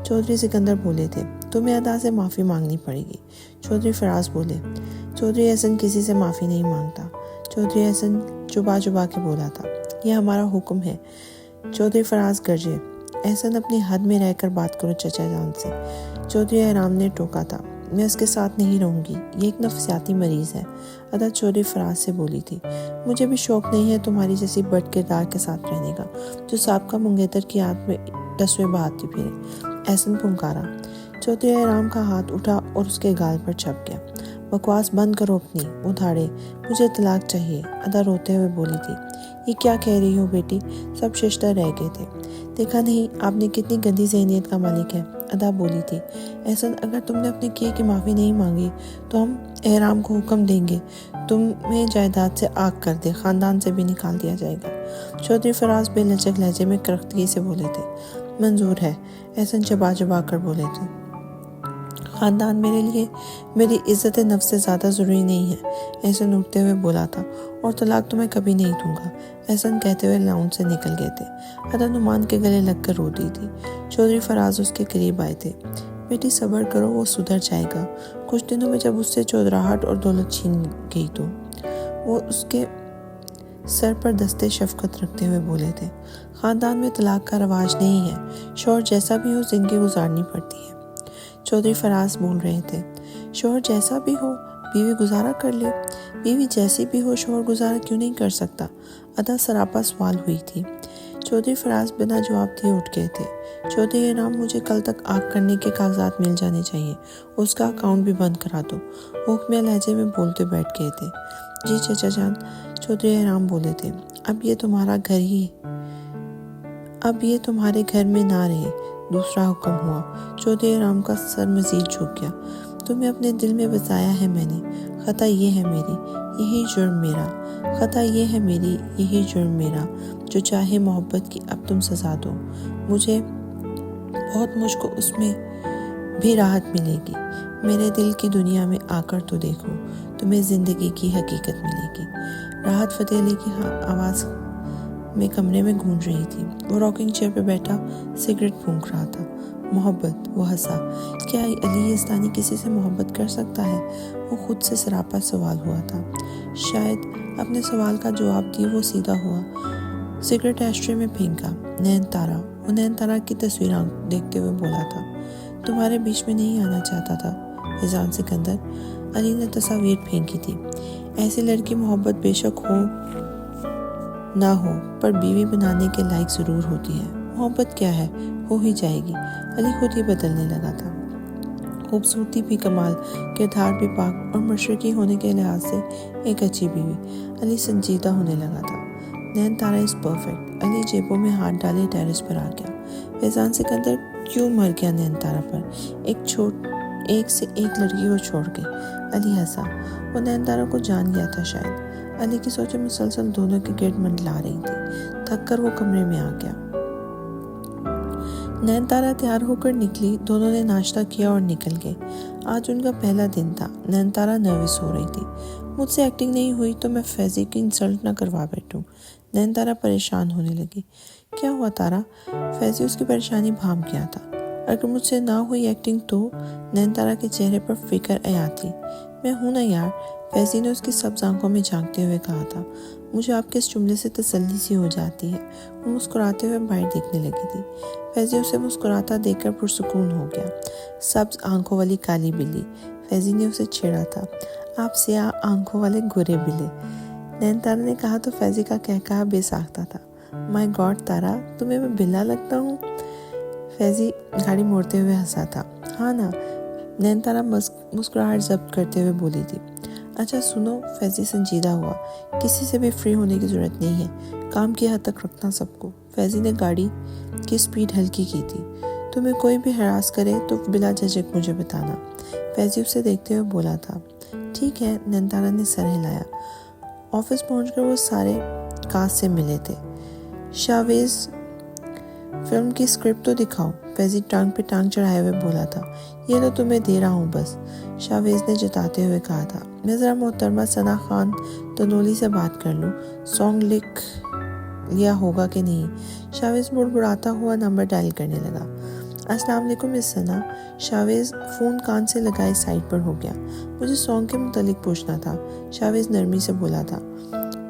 चौधरी सिकंदर बोले थे। तुम्हें अदा से माफ़ी मांगनी पड़ेगी। चौधरी फराज बोले। चौधरी एहसन किसी से माफ़ी नहीं मांगता। चौधरी एहसन चुबा के बोला था। यह हमारा हुक्म है। चौधरी फराज गरजे। एहसन अपनी हद में रहकर बात करो चचा जान से। चौधरी हैराम ने टोका था। میں اس کے ساتھ نہیں رہوں گی، یہ ایک نفسیاتی مریض ہے، ادا چودھری فراز سے بولی تھی۔ مجھے بھی شوق نہیں ہے تمہاری جیسی بد کردار کے ساتھ رہنے کا، جو سابقہ منگیتر کی یاد میں ٹسوے بہاتی پھرے، احسن پھنکارا۔ چودھری احرام کا ہاتھ اٹھا اور اس کے گال پر چھپ گیا۔ بکواس بند کرو اپنی، وہ دھاڑے، مجھے طلاق چاہیے، ادا روتے ہوئے بولی تھی۔ یہ کیا کہہ رہی ہو بیٹی؟ سب ششدر رہ گئے تھے۔ دیکھا نہیں آپ نے کتنی گندی ذہنیت کا مالک ہے، ادا بولی تھی۔ احسن اگر تم نے اپنے کیے کی معافی نہیں مانگی تو ہم احرام کو حکم دیں گے تمہیں جائیداد سے آگ کر دے، خاندان سے بھی نکال دیا جائے گا۔ چودھری فراز بے لچک لہجے میں کرختگی سے بولے تھے۔ منظور ہے، احسن چبا چبا کر بولے تھے۔ خاندان میرے لیے میری عزت نفس سے زیادہ ضروری نہیں ہے، احسن اٹھتے ہوئے بولا تھا، اور طلاق تو میں کبھی نہیں دوں گا، احسن کہتے ہوئے لاؤنج سے نکل گئے تھے۔ ادا نعمان کے گلے لگ کر رو رہی تھی۔ چودھری فراز اس کے قریب آئے تھے۔ بیٹی صبر کرو، وہ سدھر جائے گا، کچھ دنوں میں جب اس سے چودراہٹ اور دولت چھین گئی تو۔ وہ اس کے سر پر دستے شفقت رکھتے ہوئے بولے تھے۔ خاندان میں طلاق کا رواج نہیں ہے، شوہر جیسا بھی ہو زندگی گزارنی پڑتی ہے۔ چودھری فراز بول رہے تھے۔ شوہر جیسا بھی ہو بیوی گزارا کر لے، بیوی جیسی بھی ہو شوہر گزارا کیوں نہیں کر سکتا؟ ادا سراپا سوال ہوئی تھی۔ چودھری فراز بنا جواب دیے اٹھ گئے تھے۔ چودھری احرام مجھے کل تک آگ کرنے کے کاغذات مل جانے چاہیے، اس کا اکاؤنٹ بھی بند کرا دو، وہ حکمیہ لہجے میں بولتے بیٹھ گئے تھے۔ جی چچا جان، چودھری احرام بولے تھے۔ اب یہ تمہارے گھر میں نہ رہے، دوسرا حکم ہوا۔ چودھری احرام کا سر مزید جھک گیا۔ تمہیں اپنے دل میں بسایا ہے میں نے، خطا یہ ہے میری، یہی جرم میرا، خطا یہ ہے میری، یہی جرم میرا، جو چاہے محبت کی اب تم سزا دو، مجھے کو اس میں بھی راحت ملے گی۔ میرے دل کی دنیا میں آ کر تو دیکھو، تمہیں زندگی کی حقیقت ملے گی۔ راحت فتح علی کی آواز میں کمرے میں گونج رہی تھی۔ وہ راکنگ چیئر پہ بیٹھا سگریٹ پھونک رہا تھا۔ محبت، وہ ہنسا۔ کیا علی یزدانی کسی سے محبت کر سکتا ہے؟ وہ خود سے سراپا سوال ہوا تھا۔ شاید اپنے سوال کا جواب دیے وہ سیدھا ہوا، سگریٹ ایشٹرے میں پھینکا۔ نین تارا، وہ نین تارا کی تصویر دیکھتے ہوئے بولا تھا۔ تمہارے بیچ میں نہیں آنا چاہتا تھا فیضان سکندر، علی نے تصاویر پھینکی تھی۔ ایسی لڑکی محبت بے شک ہو نہ ہو پر بیوی بنانے کے لائق ضرور ہوتی ہے۔ محبت کیا ہے، ہو ہی جائے گی۔ علی خود ہی بدلنے لگا تھا۔ خوبصورتی بھی کمال، کردار بھی پاک، اور مشرقی ہونے کے لحاظ سے ایک اچھی بیوی۔ علی سنجیدہ ہونے لگا تھا۔ نین تارا از پرفیکٹ۔ علی جیبوں میں ہاتھ ڈالے ٹیرس پر آ گیا۔ فیضان سکندر کیوں مر گیا نین تارا پر، ایک سے ایک لڑکی کو چھوڑ کے؟ علی ہنسا۔ وہ نین تارا کو جان گیا تھا شاید۔ علی کی سوچیں مسلسل دونوں کے گرد منڈلا رہی تھی۔ تھک کر وہ کمرے میں آ گیا۔ نین تارا تیار ہو کر نکلی، دونوں نے ناشتہ کیا اور نکل گئے۔ آج ان کا پہلا دن تھا۔ نین تارا نروس ہو رہی تھی۔ مجھ سے ایکٹنگ نہیں ہوئی تو میں فیضی کی انسلٹ نہ کروا بیٹھوں۔ نین تارا پریشان ہونے لگی۔ کیا ہوا تارا؟ فیضی اس کی پریشانی بھانپ گیا تھا۔ اگر مجھ سے نہ ہوئی ایکٹنگ تو؟ نین تارا کے چہرے پر فکر عیا تھی۔ میں ہوں نا یار، فیضی نے اس کی سبز آنکھوں میں جھانکتے ہوئے کہا تھا۔ مجھے آپ کے اس جملے سے تسلی سی ہو جاتی ہے۔ وہ مسکراتے ہوئے باہر دیکھنے لگی تھی۔ فیضی اسے مسکراتا دیکھ کر پرسکون ہو گیا۔ سبز آنکھوں والی کالی بلی، فیضی نے اسے چھیڑا تھا۔ آپ سیاہ آنکھوں والے گورے بلے، نین تارا نے کہا تو فیضی کا کہا بے ساختہ تھا۔ مائی گاڈ تارا، تمہیں میں بلا لگتا ہوں؟ فیضی گاڑی موڑتے ہوئے ہنسا تھا۔ ہاں نا، نین تارا مسکراہٹ ضبط کرتے ہوئے بولی تھی۔ اچھا سنو، فیضی سنجیدہ ہوا۔ کسی سے بھی فری ہونے کی ضرورت نہیں ہے، کام کی حد تک رکھنا سب کو۔ فیضی نے گاڑی کی سپیڈ ہلکی کی تھی۔ تمہیں کوئی بھی ہراس کرے تو بلا جھجک مجھے بتانا، فیضی اسے دیکھتے ہوئے بولا تھا۔ ٹھیک ہے، نین تارا نے سر ہلایا۔ آفس پہنچ کر وہ سارے کاسٹ سے ملے تھے۔ شاویز، فلم کی اسکرپٹ تو دکھاؤ، فیضی ٹانگ پہ ٹانگ چڑھائے ہوئے بولا تھا۔ یہ تو تمہیں دے رہا ہوں بس، شاویز نے جتاتے ہوئے کہا تھا۔ میں ذرا محترمہ ثنا خان تنولی سے بات کر لوں، سانگ لکھ لیا ہوگا کہ نہیں؟ شاویز بڑبڑاتا ہوا نمبر ڈائل کرنے لگا۔ السلام علیکم مس ثنا۔ شاویز فون کان سے لگائے سائڈ پر ہو گیا۔ مجھے سانگ کے متعلق پوچھنا تھا، شاویز نرمی سے بولا تھا۔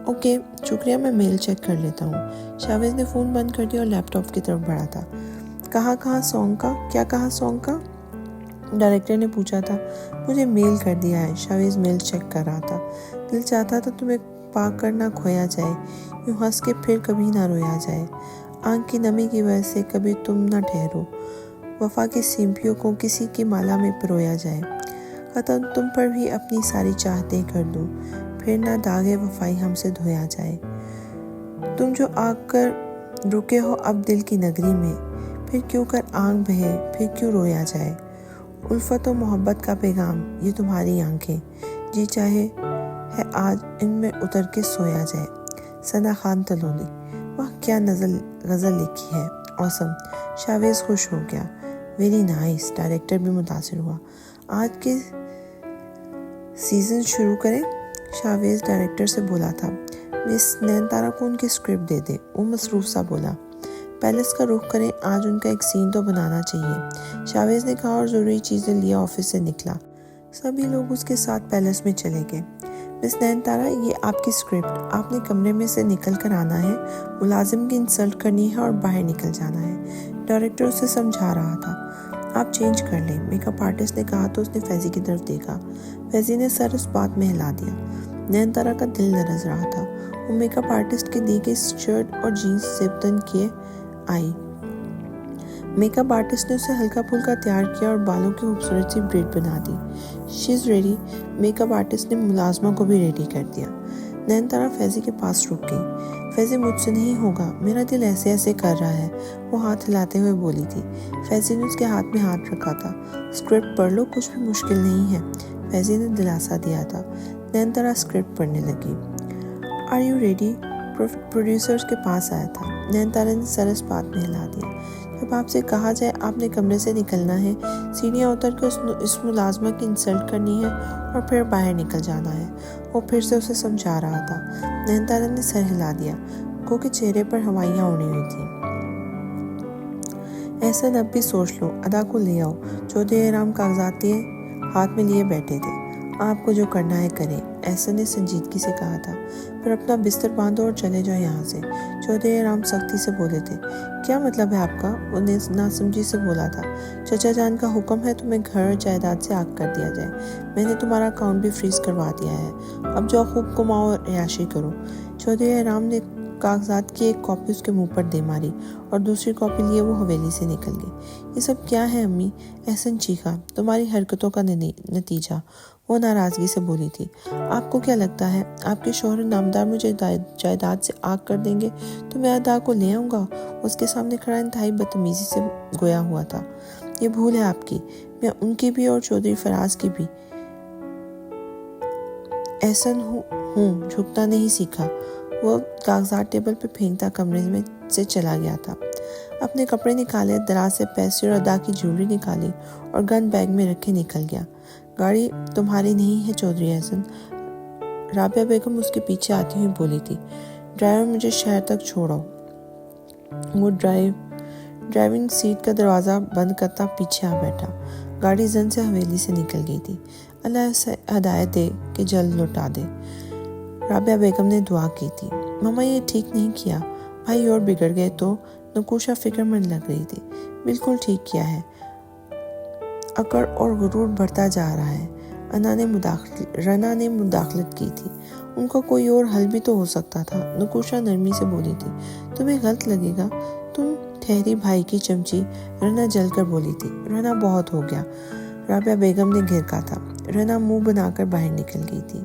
اوکے شکریہ، میں میل چیک کر لیتا ہوں۔ شاویز نے فون بند کر دیا اور لیپ ٹاپ کی طرف بڑھا تھا۔ کہا سانگ کا؟ کیا کہا سانگ کا؟ ڈائریکٹر نے پوچھا تھا۔ مجھے میل کر دیا ہے، شاویز میل چیک کر رہا تھا۔ دل چاہتا تھا تمہیں پا کر نہ کھویا جائے، یوں ہنس کے پھر کبھی نہ رویا جائے، آنکھ کی نمی کی وجہ سے کبھی تم نہ ٹھہرو، وفا کی سیمپیوں کو کسی کی مالا میں پرویا جائے، قطع تم پر بھی اپنی ساری چاہتیں کر دوں، پھر نہ داغے وفائی ہم سے دھویا جائے۔ تم جو آ کر رکے ہو اب دل کی نگری میں، پھر کیوں کر آنکھ بہے، پھر کیوں رویا جائے۔ الفت و محبت کا پیغام یہ تمہاری آنکھیں، جی چاہے ہے آج ان میں اتر کے سویا جائے۔ ثنا خان تلولی۔ واہ کیا غزل لکھی ہے، اوسم۔ شاویز خوش ہو گیا۔ Very nice. ڈائریکٹر بھی متاثر ہوا۔ آج کے سیزن شروع کریں؟ شاویز ڈائریکٹر سے بولا تھا۔ مس نینتارا کو ان کی اسکرپٹ دے دے، وہ مصروف سا بولا۔ پیلس کا رخ کریں، آج ان کا ایک سین تو بنانا چاہیے، شاویز نے کہا اور ضروری چیزیں لیا آفس سے نکلا۔ سبھی لوگ اس کے ساتھ پیلس میں چلے گئے۔ مس نینتارا یہ آپ کی اسکرپٹ، آپ نے کمرے میں سے نکل کر آنا ہے، ملازم کی انسلٹ کرنی ہے اور باہر نکل جانا ہے۔ ڈائریکٹر اسے سمجھا رہا تھا۔ آپ چینج کر لیں، میک اپ آرٹسٹ نے کہا تو اس نے فیضی کی طرف دیکھا۔ فیضی نے سر اس بات میں ہلا دیا۔ نینتارا کا دل لرز رہا تھا۔ وہ میک اپ آرٹسٹ کے دی گئی شرٹ اور جینز زیب تن کیے آئی۔ میک اپ آرٹسٹ نے اسے ہلکا پھلکا تیار کیا اور بالوں کی خوبصورت سی بریڈ بنا دی۔ She is ready. Makeup artist نے ملازمہ کو بھی ریڈی کر دیا۔ نینتارا فیضی کے پاس رک گئی۔ فیضی مجھ سے نہیں ہوگا، میرا دل ایسے ایسے کر رہا ہے، وہ ہاتھ ہلاتے ہوئے بولی تھی۔ فیضی نے اس کے ہاتھ میں ہاتھ رکھا تھا۔ اسکرپٹ پڑھ لو، کچھ بھی مشکل نہیں ہے، فیضی نے دلاسا دیا تھا۔ نینتارا اسکرپٹ پڑھنے لگی۔ Are you ready? پروڈیوسرز کے پاس آیا تھا۔ نینتارا نے سر اس بات میں ہلا دیا۔ جب آپ سے کہا جائے آپ نے کمرے سے نکلنا ہے، سیڑھیاں اتر کے اس ملازمہ کی انسلٹ کرنی ہے اور پھر باہر نکل جانا ہے۔ وہ پھر سے اسے سمجھا رہا تھا۔ نینتارا نے سر ہلا دیا، گو کہ چہرے پر ہوائیاں اڑی ہوئی تھیں۔ احسن اب بھی سوچ لو، ادا کو لے آؤ۔ چودھری احرام کاغذات ہاتھ میں لیے بیٹھے تھے۔ آپ کو جو کرنا ہے کریں، احسن نے سنجیدگی سے کہا تھا، پھر اپنا بستر باندھو اور چلے جاؤ یہاں سے۔ چودھری احرام سختی سے بولے تھے۔ کیا مطلب ہے آپ کا؟ وہ ناسمجھی سے بولا تھا۔ چچا جان کا حکم ہے تمہیں گھر اور جائیداد سے آگ کر دیا جائے، میں نے تمہارا اکاؤنٹ بھی فریز کروا دیا ہے، اب جاؤ خوب کماؤ اور عیاشی کرو۔ چودھری احرام نے کاغذات کی ایک کاپی اس کے منہ پر دے ماری اور دوسری کاپی لیے وہ حویلی سے نکل گئی۔ یہ سب کیا ہے امی؟ احسن چیخا۔ تمہاری حرکتوں کا نتیجہ، وہ ناراضگی سے بولی تھی۔ آپ کو کیا لگتا ہے آپ کے شوہر نامدار مجھے جائیداد سے آگ کر دیں گے تو میں ادا کو لے آؤں گا؟ اس کے سامنے کھڑا انتہائی بدتمیزی سے گویا ہوا تھا۔ یہ بھول ہے آپ کی، میں ان کی بھی اور چودھری فراز کی بھی۔ احسن ہوں جھکنا نہیں سیکھا۔ وہ کاغذات ٹیبل پہ پھینکتا کمرے میں سے چلا گیا تھا۔ اپنے کپڑے نکالے، دراز سے پیسے اور ادا کی جیولری نکالی اور گن بیگ میں رکھے نکل گیا۔ گاڑی تمہاری نہیں ہے چودھری احسن، رابعہ بیگم اس کے پیچھے آتی ہوئی بولی تھی۔ ڈرائیور مجھے شہر تک چھوڑو۔ وہ ڈرائیونگ سیٹ کا دروازہ بند کرتا پیچھے آ بیٹھا۔ گاڑی زن سے حویلی سے نکل گئی تھی۔ اللہ اسے ہدایت دے کہ جلد لوٹا دے، رابعہ بیگم نے دعا کی تھی۔ ماما یہ ٹھیک نہیں کیا، بھائی اور بگڑ گئے تو؟ نکوشا فکر مند لگ رہی تھی۔ بالکل ٹھیک کیا ہے، اکڑ اور غرور بڑھتا جا رہا ہے۔ رنا نے مداخلت کی تھی۔ ان کا کوئی اور حل بھی تو ہو سکتا تھا، نکوشا نرمی سے بولی تھی۔ تمہیں غلط لگے گا، تم ٹھہری بھائی کی چمچی، رنا جل کر بولی تھی۔ رنا بہت ہو گیا، رابعہ بیگم نے گھرکا تھا۔ رنا منہ بنا کر باہر نکل گئی تھی۔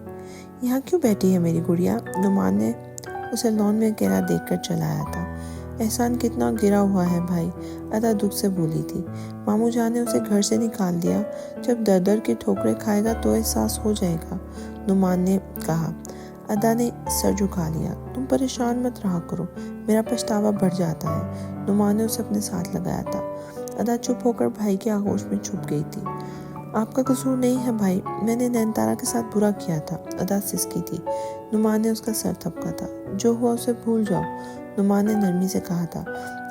یہاں کیوں بیٹھی ہے میری گڑیا؟ نعمان نے اسے لان میں اکیلا دیکھ کر چلایا تھا۔ احسان کتنا گرا ہوا ہے بھائی، ادا دکھ سے بولی تھی۔ ماموں جان نے اسے گھر سے نکال دیا، جب در در کی ٹھوکریں کھائے گا تو احساس ہو جائے گا، نعمان نے کہا۔ ادا نے سر جھکا لیا۔ تم پریشان مت رہا کرو، میرا پچھتاوا بڑھ جاتا ہے، نعمان نے اسے اپنے ساتھ لگایا تھا۔ ادا چپ ہو کر بھائی کے آغوش میں چھپ گئی تھی۔ آپ کا قصور نہیں ہے بھائی، میں نے نینتارا کے ساتھ برا کیا تھا، ادا سسکی تھی۔ نعمان نے اس کا سر تھپکا تھا۔ جو ہوا اسے بھول جاؤ، نعمان نے نرمی سے کہا تھا۔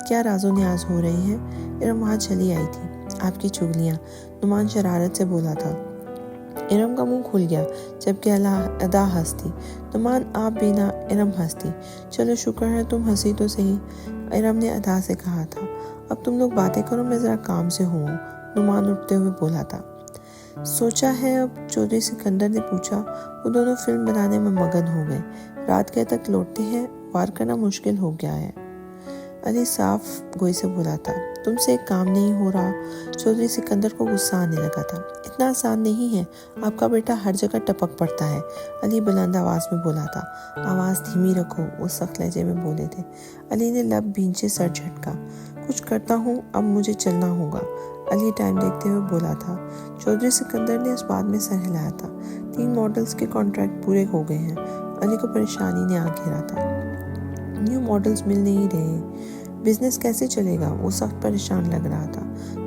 کیا راز و نیاز ہو رہے ہیں؟ ارم وہاں چلی آئی تھی۔ آپ کی چگلیاں، نعمان شرارت سے بولا تھا۔ ارم کا منہ کھل گیا جبکہ ادا ہنستی۔ نعمان آپ بھی نہ، ارم ہنستی۔ چلو شکر ہے تم ہنسی تو صحیح، ارم نے ادا سے کہا تھا۔ اب تم لوگ باتیں کرو، میں ذرا کام سے ہوں۔ نعمان اٹھتے ہوئے بولا تھا۔ سوچا ہے اب؟ چودھری سکندر نے پوچھا۔ وہ دونوں فلم بنانے میں مگن ہو گئے۔ رات گئے تک لوٹتے ہیں، وار کرنا مشکل ہو گیا ہے۔ علی صاف گوئی سے بولا تھا۔ تم سے ایک کام نہیں ہو رہا۔ چودھری سکندر کو غصہ آنے لگا تھا۔ اتنا آسان نہیں ہے، آپ کا بیٹا ہر جگہ ٹپک پڑتا ہے، علی بلند آواز میں بولا تھا۔ آواز دھیمی رکھو، وہ سخت لہجے میں بولے تھے۔ علی نے لب بھینچے سر جھٹکا۔ کچھ کرتا ہوں، اب مجھے چلنا ہوگا، علی ٹائم دیکھتے ہوئے بولا تھا۔ چودھری سکندر نے اس بات میں سر ہلایا تھا۔ 3 ماڈلز کے کانٹریکٹ پورے ہو گئے ہیں۔ علی کو پریشانی نے آ گھیرا تھا۔ نیو ماڈلز مل نہیں رہے، بزنس کیسے چلے گا؟ وہ سخت پریشان لگ رہا تھا۔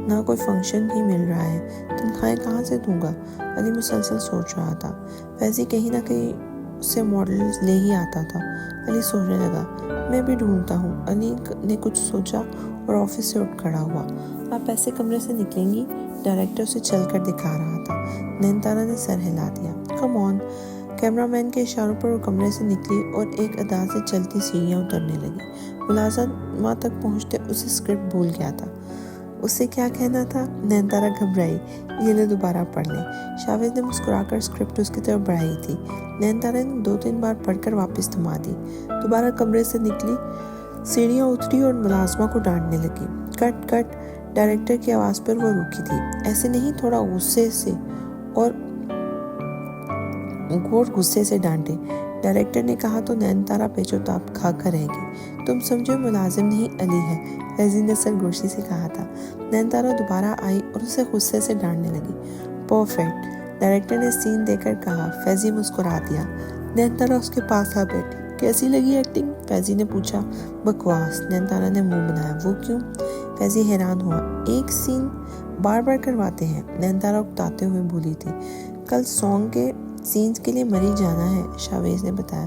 نہ کوئی فنکشن ہی مل رہا ہے، تنخواہیں کہاں سے دوں گا؟ علی مسلسل سوچ رہا تھا۔ فیضی کہیں نہ کہیں اس سے ماڈلز لے ہی آتا تھا۔ علی سوچنے لگا، میں بھی ڈھونڈتا ہوں۔ علی نے کچھ سوچا اور آفس سے اٹھ کھڑا ہوا۔ آپ ایسے کمرے سے نکلیں گی؟ ڈائریکٹر اسے چل کر دکھا رہا تھا۔ نینتارا نے سر ہلا دیا۔ کم آن۔ کیمرہ مین کے اشاروں پر وہ کمرے سے نکلی اور ایک ادا سے چلتی سیڑھیاں اترنے لگی۔ ملازمہ تک پہنچتے اسے اسکرپٹ بھول گیا تھا۔ اسے کیا کہنا تھا؟ نینتارا گھبرائی۔ یہ لے دوبارہ پڑھ لیں۔ شاویز نے مسکرا کر اسکرپٹ اس کی طرف بڑھائی تھی۔ نینتارا نے 2-3 بار پڑھ کر واپس تھما دی۔ دوبارہ کمرے سے نکلی، سیڑھیاں اتری اور ملازمہ کو ڈانٹنے لگی۔ کٹ کٹ۔ ڈائریکٹر کی آواز پر وہ رکی تھی۔ ایسے نہیں، تھوڑا غصے سے اور گھوڑ غصے سے ڈانٹے۔ ڈائریکٹر نے کہا تو نینتارا پیچو تاپ کھا کر رہ گئی۔ تم سمجھو ملازم نہیں، علی ہے، فیضی نے سرگوشی سے کہا تھا۔ نینتارا دوبارہ آئی اور اسے غصے سے ڈانٹنے لگی۔ پرفیکٹ، ڈائریکٹر نے سین دے کر کہا۔ فیضی مسکرا دیا۔ نینتارا اس کے پاس آ بیٹھی۔ کیسی لگی ایکٹنگ؟ فیضی نے پوچھا۔ بکواس، نینتارا نے منہ بنایا۔ وہ کیوں؟ فیضی حیران ہوا۔ ایک سین بار بار کرواتے ہیں، نینتارا اکتاتے ہوئے بولی تھی۔ کل سانگ کے سینز کے لیے مری جانا ہے، شاویز نے بتایا۔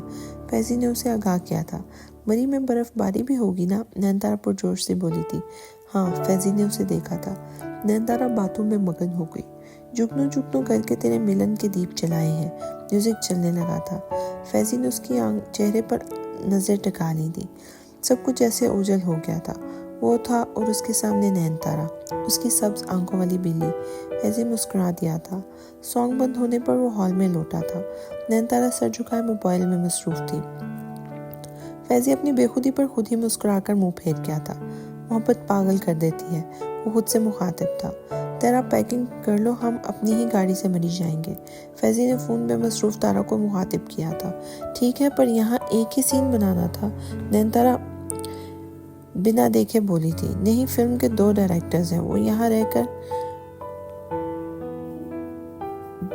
فیضی نے اسے آگاہ کیا تھا۔ مری میں برف باری بھی ہوگی نا؟ نینتارا پرجوش سے بولی تھی۔ ہاں، فیضی نے اسے دیکھا تھا۔ نینتارا باتوں میں مگن ہو گئی۔ جگنو جگنو کر کے تیرے ملن کے دیپ جلائے ہیں، میوزک چلنے لگا تھا۔ فیضی نے اس کی چہرے پر نظر ٹکا لی تھی۔ سب کچھ ایسے اوجھل ہو گیا تھا۔ وہ تھا اور اس کے سامنے نینتارا، اس کی سبز آنکھوں والی بلی۔ فیضی مسکرا دیا تھا۔ سانگ بند ہونے پر وہ ہال میں لوٹا تھا۔ نینتارا سر جھکائے موبائل میں مصروف تھی۔ فیضی اپنی بے خودی پر خود ہی مسکرا کر منہ پھیر گیا تھا۔ محبت پاگل کر دیتی ہے، وہ خود سے مخاطب تھا۔ تیرا پیکنگ کر لو، ہم اپنی ہی گاڑی سے مری جائیں گے۔ فیضی نے فون میں مصروف تارا کو مخاطب کیا تھا۔ ٹھیک ہے، پر یہاں ایک ہی سین بنانا تھا، نینتارا بنا دیکھے بولی تھی۔ نہیں، فلم کے 2 ڈائریکٹرز ہیں، وہ یہاں رہ کر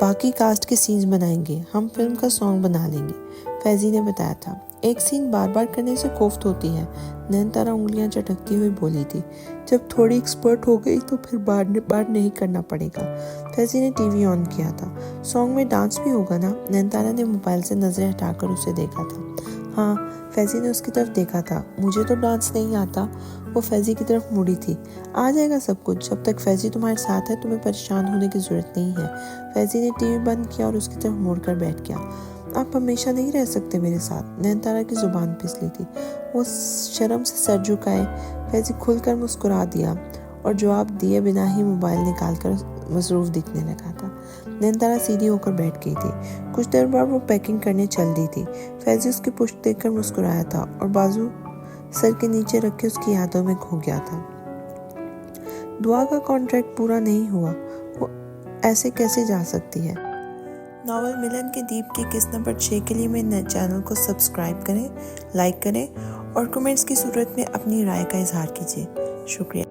باقی کاسٹ کے سینز بنائیں گے، ہم فلم کا سانگ بنا لیں گے، فیضی نے بتایا تھا۔ ایک سین بار بار کرنے سے کوفت ہوتی ہے، نینتارا انگلیاں چٹکتی ہوئی بولی تھی۔ جب تھوڑی ایکسپرٹ ہو گئی تو پھر بار نہیں کرنا پڑے گا۔ فیضی نے ٹی وی آن کیا تھا۔ سانگ میں ڈانس بھی ہوگا نا؟ نینتارا نے موبائل سے نظریں ہٹا کر اسے دیکھا تھا۔ ہاں، فیضی نے اس کی طرف دیکھا تھا۔ مجھے تو ڈانس نہیں آتا۔ وہ فیضی کی طرف مڑی تھی۔ آ جائے گا سب کچھ، جب تک فیضی تمہارے ساتھ ہے تمہیں پریشان ہونے کی ضرورت نہیں ہے۔ فیضی نے ٹی وی بند کیا اور اس کی طرف مڑ کر بیٹھ گیا۔ آپ ہمیشہ نہیں رہ سکتے میرے ساتھ، نینتارا کی زبان پھسلی تھی۔ وہ شرم سے سر جھکائے۔ فیضی کھل کر مسکرا دیا اور جواب دیے بنا ہی موبائل نکال کر مصروف دکھنے لگا تھا۔ نینتارا سیدھی ہو کر بیٹھ گئی تھی۔ کچھ دیر بعد وہ پیکنگ کرنے چل دی تھی۔ فیضی اس کی پشت دیکھ کر مسکرایا تھا اور بازو سر کے نیچے رکھ کے اس کی یادوں میں کھو گیا تھا۔ دعا کا کانٹریکٹ پورا نہیں ہوا، وہ ایسے کیسے جا سکتی ہے؟ ناول ملن کے دیپ کی قسط نمبر 6 کے لیے میرے چینل کو سبسکرائب کریں، لائک کریں اور کمنٹس کی صورت میں اپنی رائے کا اظہار کیجیے۔ شکریہ۔